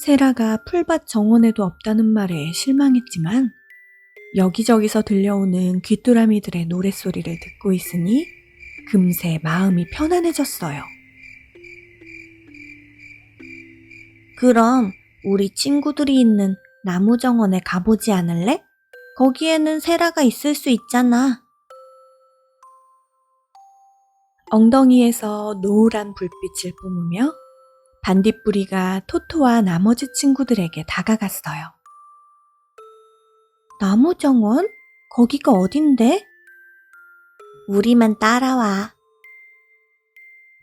세라가 풀밭 정원에도 없다는 말에 실망했지만 여기저기서 들려오는 귀뚜라미들의 노랫소리를 듣고 있으니 금세 마음이 편안해졌어요. 그럼 우리 친구들이 있는 나무 정원에 가보지 않을래? 거기에는 세라가 있을 수 있잖아. 엉덩이에서 노란 불빛을 뿜으며 반딧불이가 토토와 나머지 친구들에게 다가갔어요. 나무 정원? 거기가 어딘데? 우리만 따라와.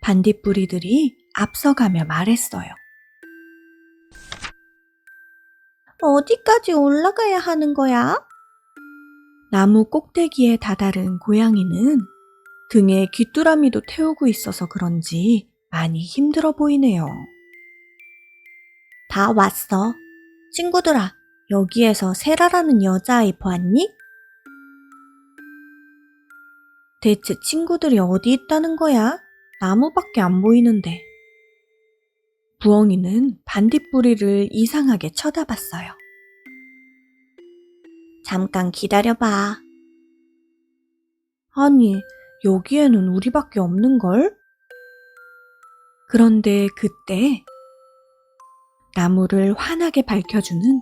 반딧불이들이 앞서가며 말했어요. 어디까지 올라가야 하는 거야? 나무 꼭대기에 다다른 고양이는 등에 귀뚜라미도 태우고 있어서 그런지 많이 힘들어 보이네요. 다 왔어. 친구들아, 여기에서 세라라는 여자아이 보았니? 대체 친구들이 어디 있다는 거야? 나무밖에 안 보이는데. 부엉이는 반딧불이를 이상하게 쳐다봤어요. 잠깐 기다려봐. 아니, 여기에는 우리밖에 없는걸? 그런데 그때 나무를 환하게 밝혀주는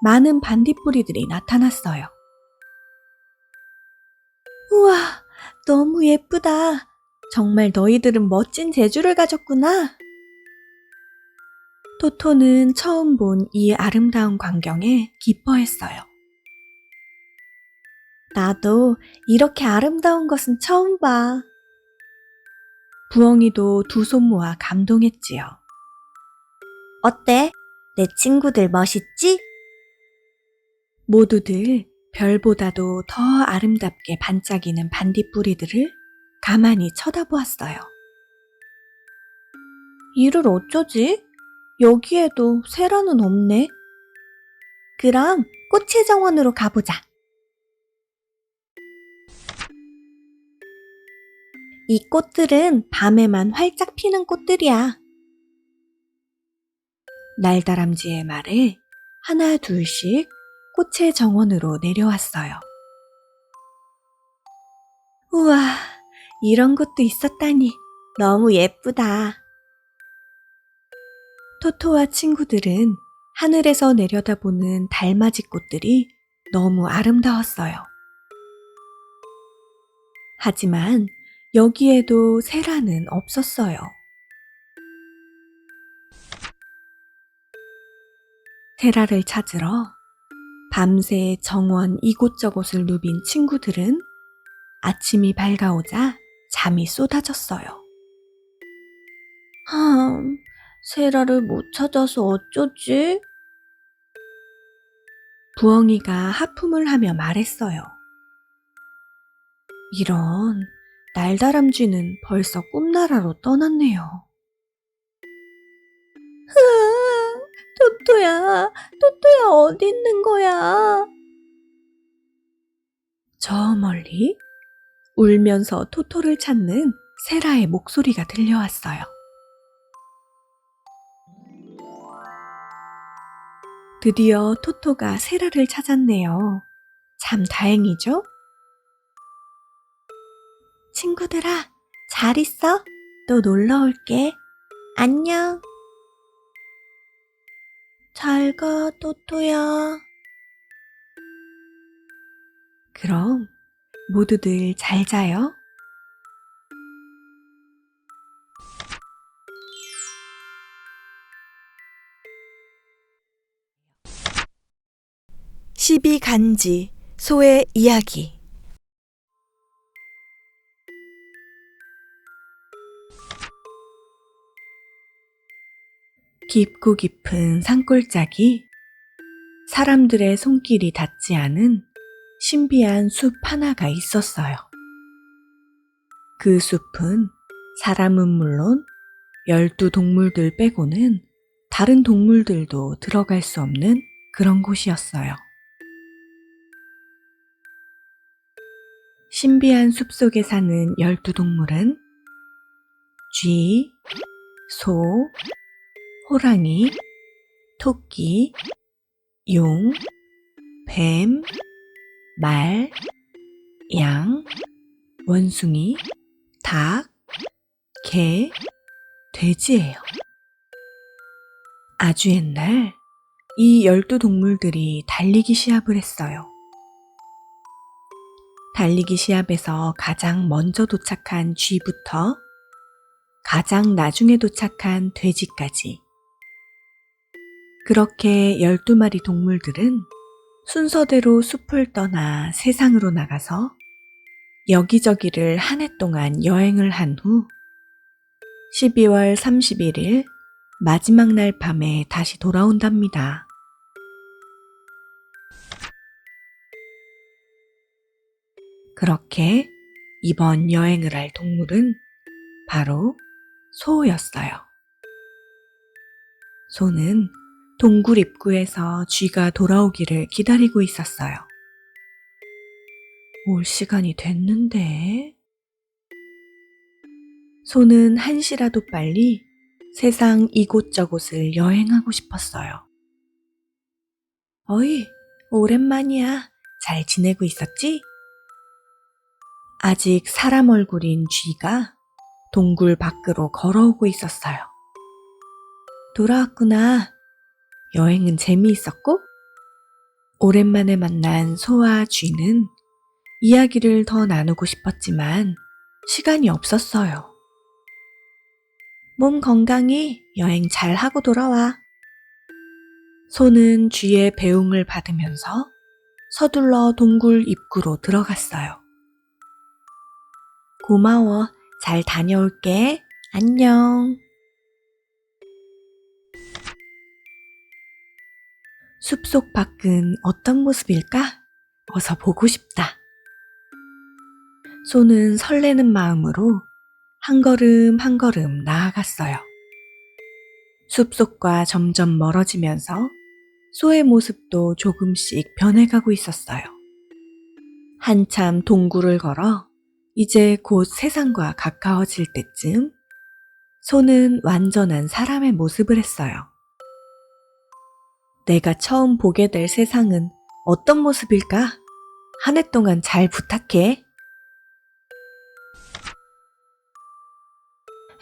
많은 반딧불이들이 나타났어요. 우와, 너무 예쁘다. 정말 너희들은 멋진 재주를 가졌구나. 토토는 처음 본 이 아름다운 광경에 기뻐했어요. 나도 이렇게 아름다운 것은 처음 봐. 부엉이도 두 손 모아 감동했지요. 어때? 내 친구들 멋있지? 모두들 별보다도 더 아름답게 반짝이는 반딧불이들을 가만히 쳐다보았어요. 이를 어쩌지? 여기에도 세라는 없네. 그럼 꽃의 정원으로 가보자. 이 꽃들은 밤에만 활짝 피는 꽃들이야. 날다람쥐의 말에 하나 둘씩 꽃의 정원으로 내려왔어요. 우와, 이런 곳도 있었다니 너무 예쁘다. 토토와 친구들은 하늘에서 내려다보는 달맞이 꽃들이 너무 아름다웠어요. 하지만 여기에도 세라는 없었어요. 세라를 찾으러 밤새 정원 이곳저곳을 누빈 친구들은 아침이 밝아오자 잠이 쏟아졌어요. 세라를 못 찾아서 어쩌지? 부엉이가 하품을 하며 말했어요. 이런, 날다람쥐는 벌써 꿈나라로 떠났네요. 토토야 어디 있는 거야? 저 멀리 울면서 토토를 찾는 세라의 목소리가 들려왔어요. 드디어 토토가 세라를 찾았네요. 참 다행이죠? 친구들아, 잘 있어? 또 놀러 올게. 안녕. 잘 가, 토토야. 그럼 모두들 잘 자요. 시비간지 소의 이야기. 깊고 깊은 산골짜기, 사람들의 손길이 닿지 않은 신비한 숲 하나가 있었어요. 그 숲은 사람은 물론 12동물들 빼고는 다른 동물들도 들어갈 수 없는 그런 곳이었어요. 신비한 숲 속에 사는 12동물은 쥐, 소, 호랑이, 토끼, 용, 뱀, 말, 양, 원숭이, 닭, 개, 돼지예요. 아주 옛날 이 12동물들이 달리기 시합을 했어요. 달리기 시합에서 가장 먼저 도착한 쥐부터 가장 나중에 도착한 돼지까지, 그렇게 12마리 동물들은 순서대로 숲을 떠나 세상으로 나가서 여기저기를 한 해 동안 여행을 한 후 12월 31일 마지막 날 밤에 다시 돌아온답니다. 그렇게 이번 여행을 할 동물은 바로 소였어요. 소는 동굴 입구에서 쥐가 돌아오기를 기다리고 있었어요. 올 시간이 됐는데. 소는 한시라도 빨리 세상 이곳저곳을 여행하고 싶었어요. 어이, 오랜만이야. 잘 지내고 있었지? 아직 사람 얼굴인 쥐가 동굴 밖으로 걸어오고 있었어요. 돌아왔구나. 여행은 재미있었고? 오랜만에 만난 소와 쥐는 이야기를 더 나누고 싶었지만 시간이 없었어요. 몸 건강히 여행 잘 하고 돌아와. 소는 쥐의 배웅을 받으면서 서둘러 동굴 입구로 들어갔어요. 고마워. 잘 다녀올게. 안녕. 숲속 밖은 어떤 모습일까? 어서 보고 싶다. 소는 설레는 마음으로 한 걸음 한 걸음 나아갔어요. 숲속과 점점 멀어지면서 소의 모습도 조금씩 변해가고 있었어요. 한참 동굴을 걸어 이제 곧 세상과 가까워질 때쯤 소는 완전한 사람의 모습을 했어요. 내가 처음 보게 될 세상은 어떤 모습일까? 한 해 동안 잘 부탁해.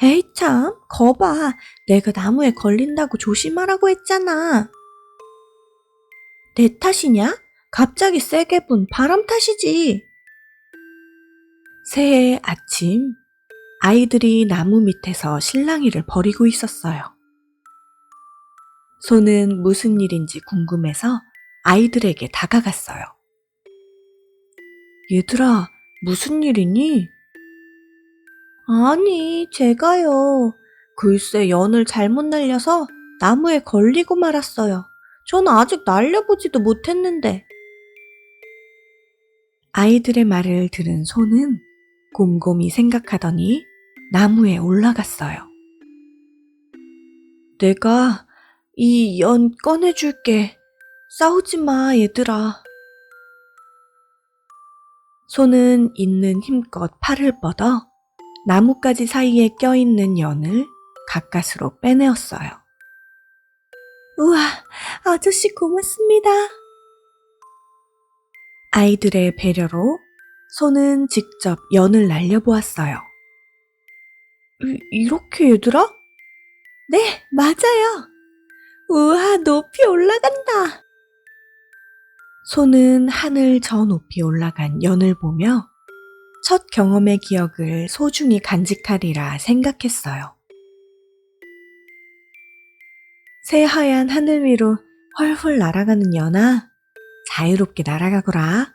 에이 참, 거봐. 내가 나무에 걸린다고 조심하라고 했잖아. 내 탓이냐? 갑자기 세게 분 바람 탓이지. 새해 아침, 아이들이 나무 밑에서 실랑이를 벌이고 있었어요. 소는 무슨 일인지 궁금해서 아이들에게 다가갔어요. 얘들아, 무슨 일이니? 아니, 제가요. 글쎄 연을 잘못 날려서 나무에 걸리고 말았어요. 전 아직 날려보지도 못했는데. 아이들의 말을 들은 소는 곰곰이 생각하더니 나무에 올라갔어요. 내가 이 연 꺼내줄게. 싸우지 마, 얘들아. 소는 있는 힘껏 팔을 뻗어 나뭇가지 사이에 껴있는 연을 가까스로 빼내었어요. 우와, 아저씨 고맙습니다. 아이들의 배려로 소는 직접 연을 날려보았어요. 이렇게 얘들아? 네, 맞아요. 우와, 높이 올라간다. 소는 하늘 저 높이 올라간 연을 보며 첫 경험의 기억을 소중히 간직하리라 생각했어요. 새하얀 하늘 위로 훨훨 날아가는 연아, 자유롭게 날아가거라.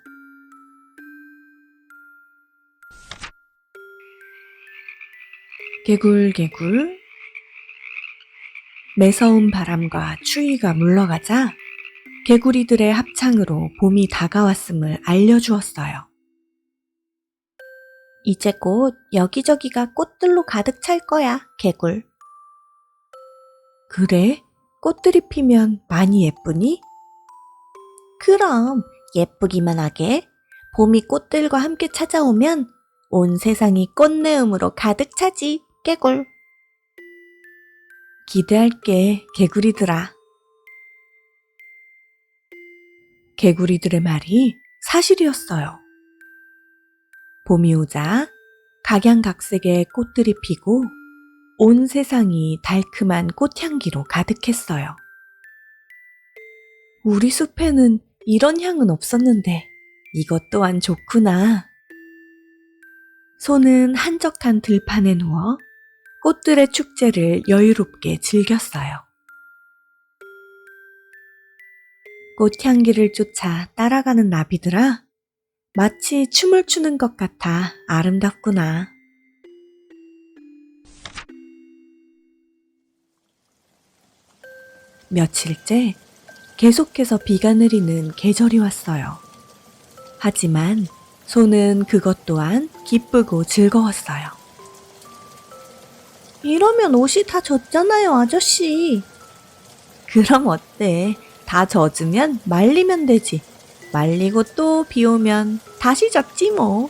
개굴개굴. 매서운 바람과 추위가 물러가자 개구리들의 합창으로 봄이 다가왔음을 알려주었어요. 이제 곧 여기저기가 꽃들로 가득 찰 거야, 개굴. 그래? 꽃들이 피면 많이 예쁘니? 그럼 예쁘기만 하게. 봄이 꽃들과 함께 찾아오면 온 세상이 꽃내음으로 가득 차지, 개굴. 기대할게, 개구리들아. 개구리들의 말이 사실이었어요. 봄이 오자 각양각색의 꽃들이 피고 온 세상이 달콤한 꽃향기로 가득했어요. 우리 숲에는 이런 향은 없었는데 이것 또한 좋구나. 소는 한적한 들판에 누워 꽃들의 축제를 여유롭게 즐겼어요. 꽃향기를 쫓아 따라가는 나비들아, 마치 춤을 추는 것 같아 아름답구나. 며칠째 계속해서 비가 내리는 계절이 왔어요. 하지만 소는 그것 또한 기쁘고 즐거웠어요. 이러면 옷이 다 젖잖아요, 아저씨. 그럼 어때? 다 젖으면 말리면 되지. 말리고 또 비 오면 다시 젖지 뭐.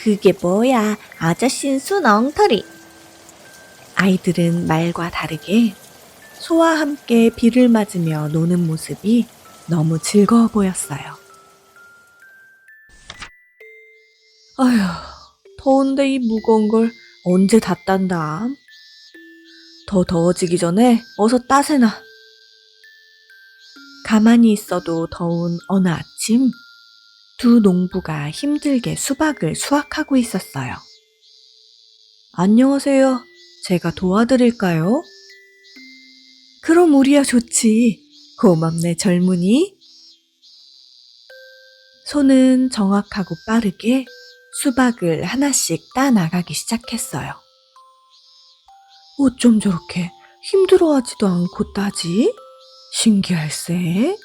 그게 뭐야, 아저씨는 순 엉터리. 아이들은 말과 다르게 소와 함께 비를 맞으며 노는 모습이 너무 즐거워 보였어요. 아휴, 더운데 이 무거운 걸 언제 다 딴다. 더 더워지기 전에 어서 따세나. 가만히 있어도 더운 어느 아침, 두 농부가 힘들게 수박을 수확하고 있었어요. 안녕하세요. 제가 도와드릴까요? 그럼 우리야 좋지. 고맙네, 젊은이. 소는 정확하고 빠르게 수박을 하나씩 따 나가기 시작했어요. 어쩜 저렇게 힘들어하지도 않고 따지? 신기할세.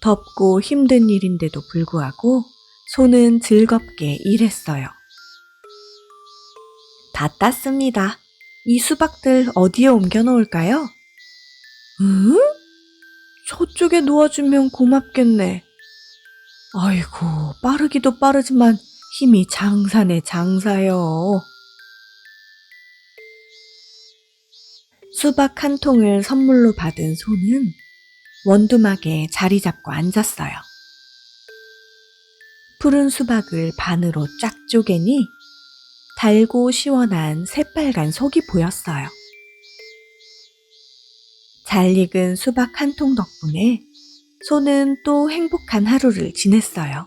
덥고 힘든 일인데도 불구하고 소는 즐겁게 일했어요. 다 땄습니다. 이 수박들 어디에 옮겨 놓을까요? 응? 저쪽에 놓아주면 고맙겠네. 아이고, 빠르기도 빠르지만 힘이 장사네, 장사요. 수박 한 통을 선물로 받은 소는 원두막에 자리 잡고 앉았어요. 푸른 수박을 반으로 쫙 쪼개니 달고 시원한 새빨간 속이 보였어요. 잘 익은 수박 한 통 덕분에 소는 또 행복한 하루를 지냈어요.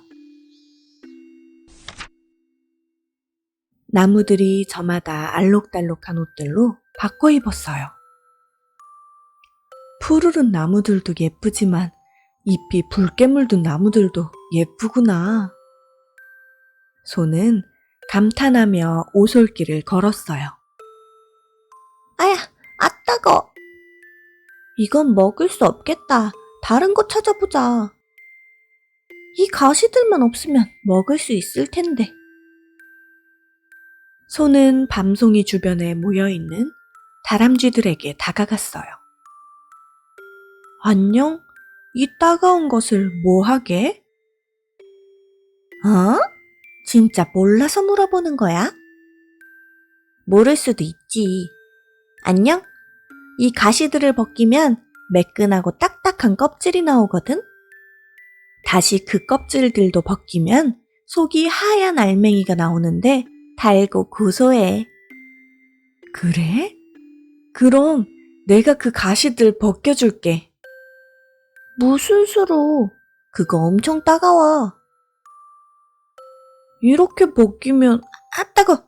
나무들이 저마다 알록달록한 옷들로 바꿔 입었어요. 푸르른 나무들도 예쁘지만 잎이 붉게 물든 나무들도 예쁘구나. 소는 감탄하며 오솔길을 걸었어요. 아야, 따거. 이건 먹을 수 없겠다. 다른 거 찾아보자. 이 가시들만 없으면 먹을 수 있을 텐데. 소는 밤송이 주변에 모여있는 다람쥐들에게 다가갔어요. 안녕? 이 따가운 것을 뭐 하게? 어? 진짜 몰라서 물어보는 거야? 모를 수도 있지. 안녕? 이 가시들을 벗기면 매끈하고 딱딱한 껍질이 나오거든? 다시 그 껍질들도 벗기면 속이 하얀 알맹이가 나오는데 달고 고소해. 그래? 그럼 내가 그 가시들 벗겨줄게. 무슨 수로? 그거 엄청 따가워. 이렇게 벗기면 따거.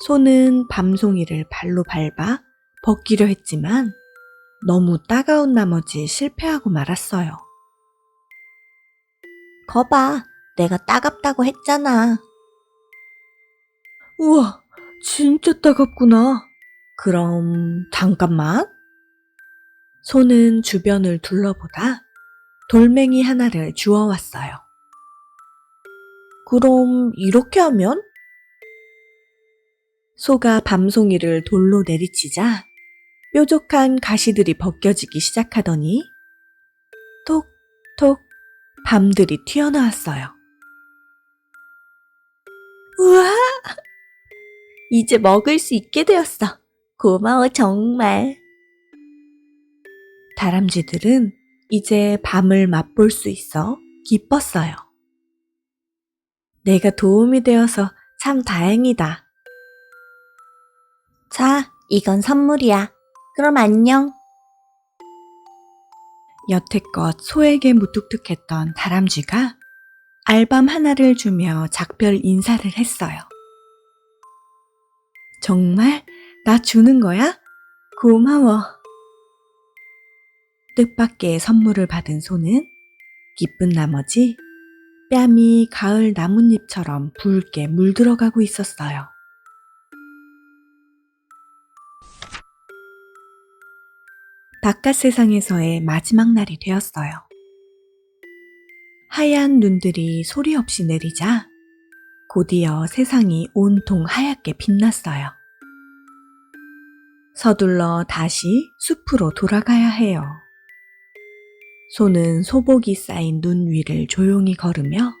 소는 밤송이를 발로 밟아 벗기려 했지만 너무 따가운 나머지 실패하고 말았어요. 거봐, 내가 따갑다고 했잖아. 우와, 진짜 따갑구나. 그럼 잠깐만. 소는 주변을 둘러보다 돌멩이 하나를 주워왔어요. 그럼 이렇게 하면? 소가 밤송이를 돌로 내리치자 뾰족한 가시들이 벗겨지기 시작하더니 톡톡 밤들이 튀어나왔어요. 우와! 이제 먹을 수 있게 되었어. 고마워 정말. 다람쥐들은 이제 밤을 맛볼 수 있어 기뻤어요. 내가 도움이 되어서 참 다행이다. 자, 이건 선물이야. 그럼 안녕. 여태껏 소에게 무뚝뚝했던 다람쥐가 알밤 하나를 주며 작별 인사를 했어요. 정말? 나 주는 거야? 고마워. 뜻밖의 선물을 받은 소는 기쁜 나머지 뺨이 가을 나뭇잎처럼 붉게 물들어가고 있었어요. 바깥 세상에서의 마지막 날이 되었어요. 하얀 눈들이 소리 없이 내리자 곧이어 세상이 온통 하얗게 빛났어요. 서둘러 다시 숲으로 돌아가야 해요. 소는 소복이 쌓인 눈 위를 조용히 걸으며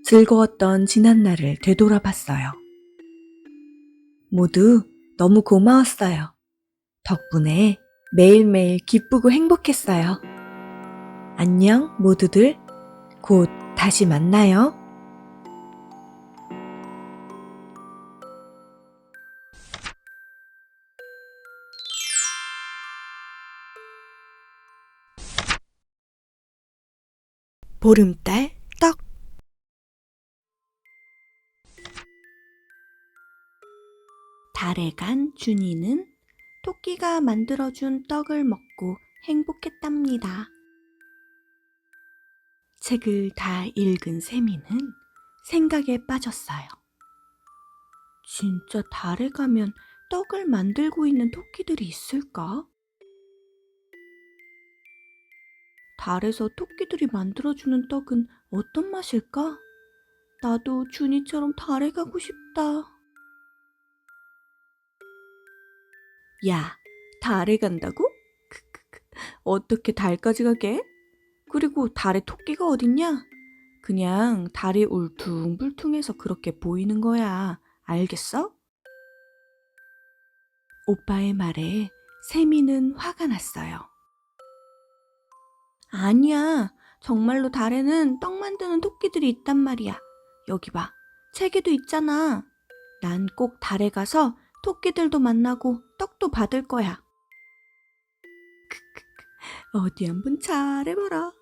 즐거웠던 지난날을 되돌아봤어요. 모두 너무 고마웠어요. 덕분에 매일매일 기쁘고 행복했어요. 안녕, 모두들. 곧 다시 만나요. 보름달 떡. 다 달에 간 준이는 토끼가 만들어준 떡을 먹고 행복했답니다. 책을 다 읽은 세미는 생각에 빠졌어요. 진짜 달에 가면 떡을 만들고 있는 토끼들이 있을까? 달에서 토끼들이 만들어주는 떡은 어떤 맛일까? 나도 준이처럼 달에 가고 싶다. 야, 달에 간다고? 크크크. 어떻게 달까지 가게? 그리고 달에 토끼가 어딨냐? 그냥 달이 울퉁불퉁해서 그렇게 보이는 거야. 알겠어? 오빠의 말에 세미는 화가 났어요. 아니야. 정말로 달에는 떡 만드는 토끼들이 있단 말이야. 여기 봐. 책에도 있잖아. 난 꼭 달에 가서 토끼들도 만나고 떡도 받을 거야. 어디 한번 잘해봐라.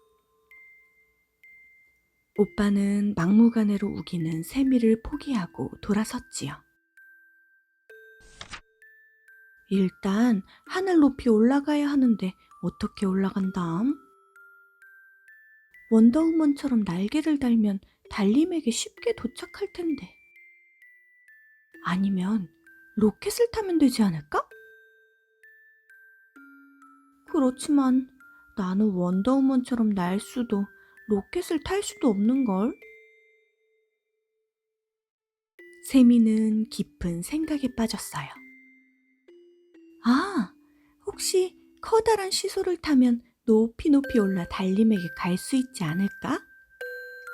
오빠는 막무가내로 우기는 세미를 포기하고 돌아섰지요. 일단 하늘 높이 올라가야 하는데 어떻게 올라간담? 원더우먼처럼 날개를 달면 달님에게 쉽게 도착할 텐데. 아니면 로켓을 타면 되지 않을까? 그렇지만 나는 원더우먼처럼 날 수도 로켓을 탈 수도 없는걸. 세미는 깊은 생각에 빠졌어요. 아, 혹시 커다란 시소를 타면 높이 높이 올라 달님에게 갈 수 있지 않을까?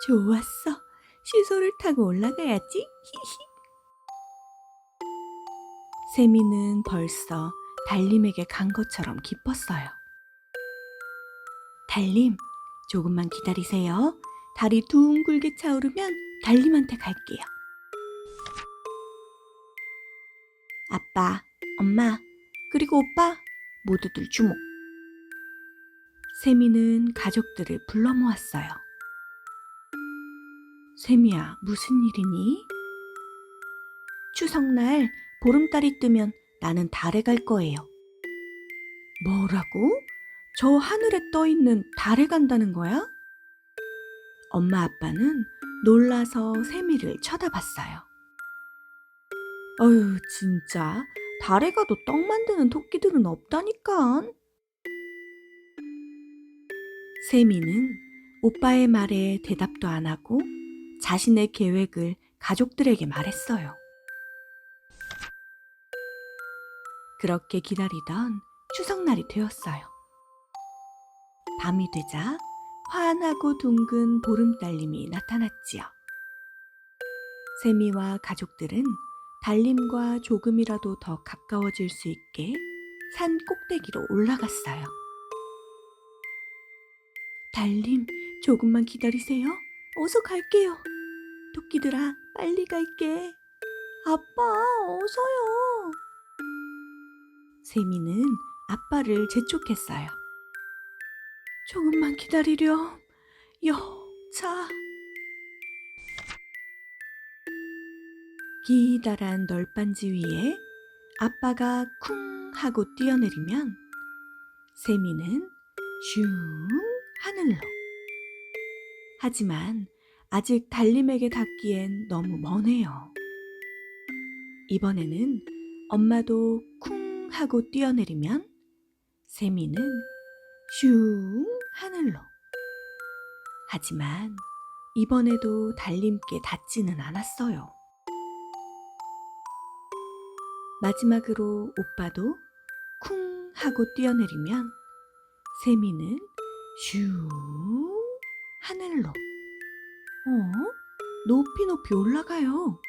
좋았어. 시소를 타고 올라가야지. 히히. 세미는 벌써 달님에게 간 것처럼 기뻤어요. 달님, 조금만 기다리세요. 달이 둥글게 차오르면 달님한테 갈게요. 아빠, 엄마, 그리고 오빠, 모두들 주목. 세미는 가족들을 불러 모았어요. 세미야, 무슨 일이니? 추석날 보름달이 뜨면 나는 달에 갈 거예요. 뭐라고? 저 하늘에 떠 있는 달에 간다는 거야? 엄마 아빠는 놀라서 세미를 쳐다봤어요. 어휴, 진짜 달에 가도 떡 만드는 토끼들은 없다니까. 세미는 오빠의 말에 대답도 안 하고 자신의 계획을 가족들에게 말했어요. 그렇게 기다리던 추석날이 되었어요. 밤이 되자 환하고 둥근 보름달님이 나타났지요. 세미와 가족들은 달님과 조금이라도 더 가까워질 수 있게 산 꼭대기로 올라갔어요. 달님, 조금만 기다리세요. 어서 갈게요. 토끼들아, 빨리 갈게. 아빠, 어서요. 세미는 아빠를 재촉했어요. 조금만 기다리렴. 자. 기다란 널빤지 위에 아빠가 쿵 하고 뛰어내리면 세미는 슝 하늘로. 하지만 아직 달님에게 닿기엔 너무 머네요. 이번에는 엄마도 쿵 하고 뛰어내리면 세미는 슝 하늘로. 하지만 이번에도 달님께 닿지는 않았어요. 마지막으로 오빠도 쿵 하고 뛰어내리면 세미는 슝 하늘로. 높이 높이 올라가요.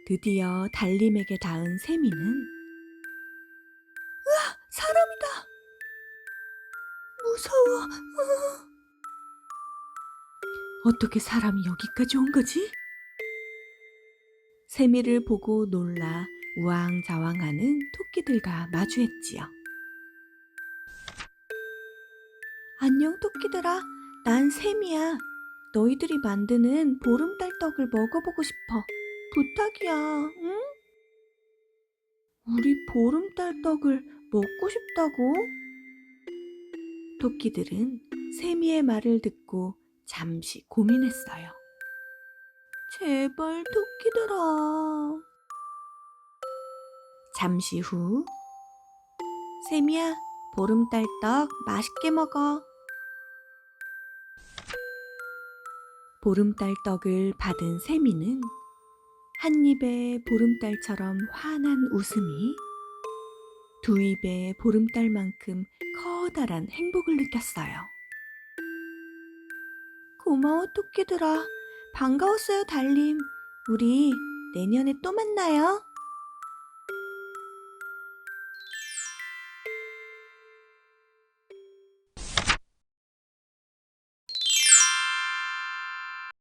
드디어 달님에게 닿은 세미는 사람이다. 무서워. 어떻게 사람이 여기까지 온 거지? 세미를 보고 놀라 우왕좌왕하는 토끼들과 마주했지요. 안녕 토끼들아, 난 세미야. 너희들이 만드는 보름달 떡을 먹어보고 싶어. 부탁이야, 응? 우리 보름달 떡을 먹고 싶다고? 토끼들은 세미의 말을 듣고 잠시 고민했어요. 제발 토끼들아. 잠시 후, 세미야, 보름달 떡 맛있게 먹어. 보름달 떡을 받은 세미는 한 입에 보름달처럼 환한 웃음이, 두 입에 보름달만큼 커다란 행복을 느꼈어요. 고마워 토끼들아. 반가웠어요 달님. 우리 내년에 또 만나요.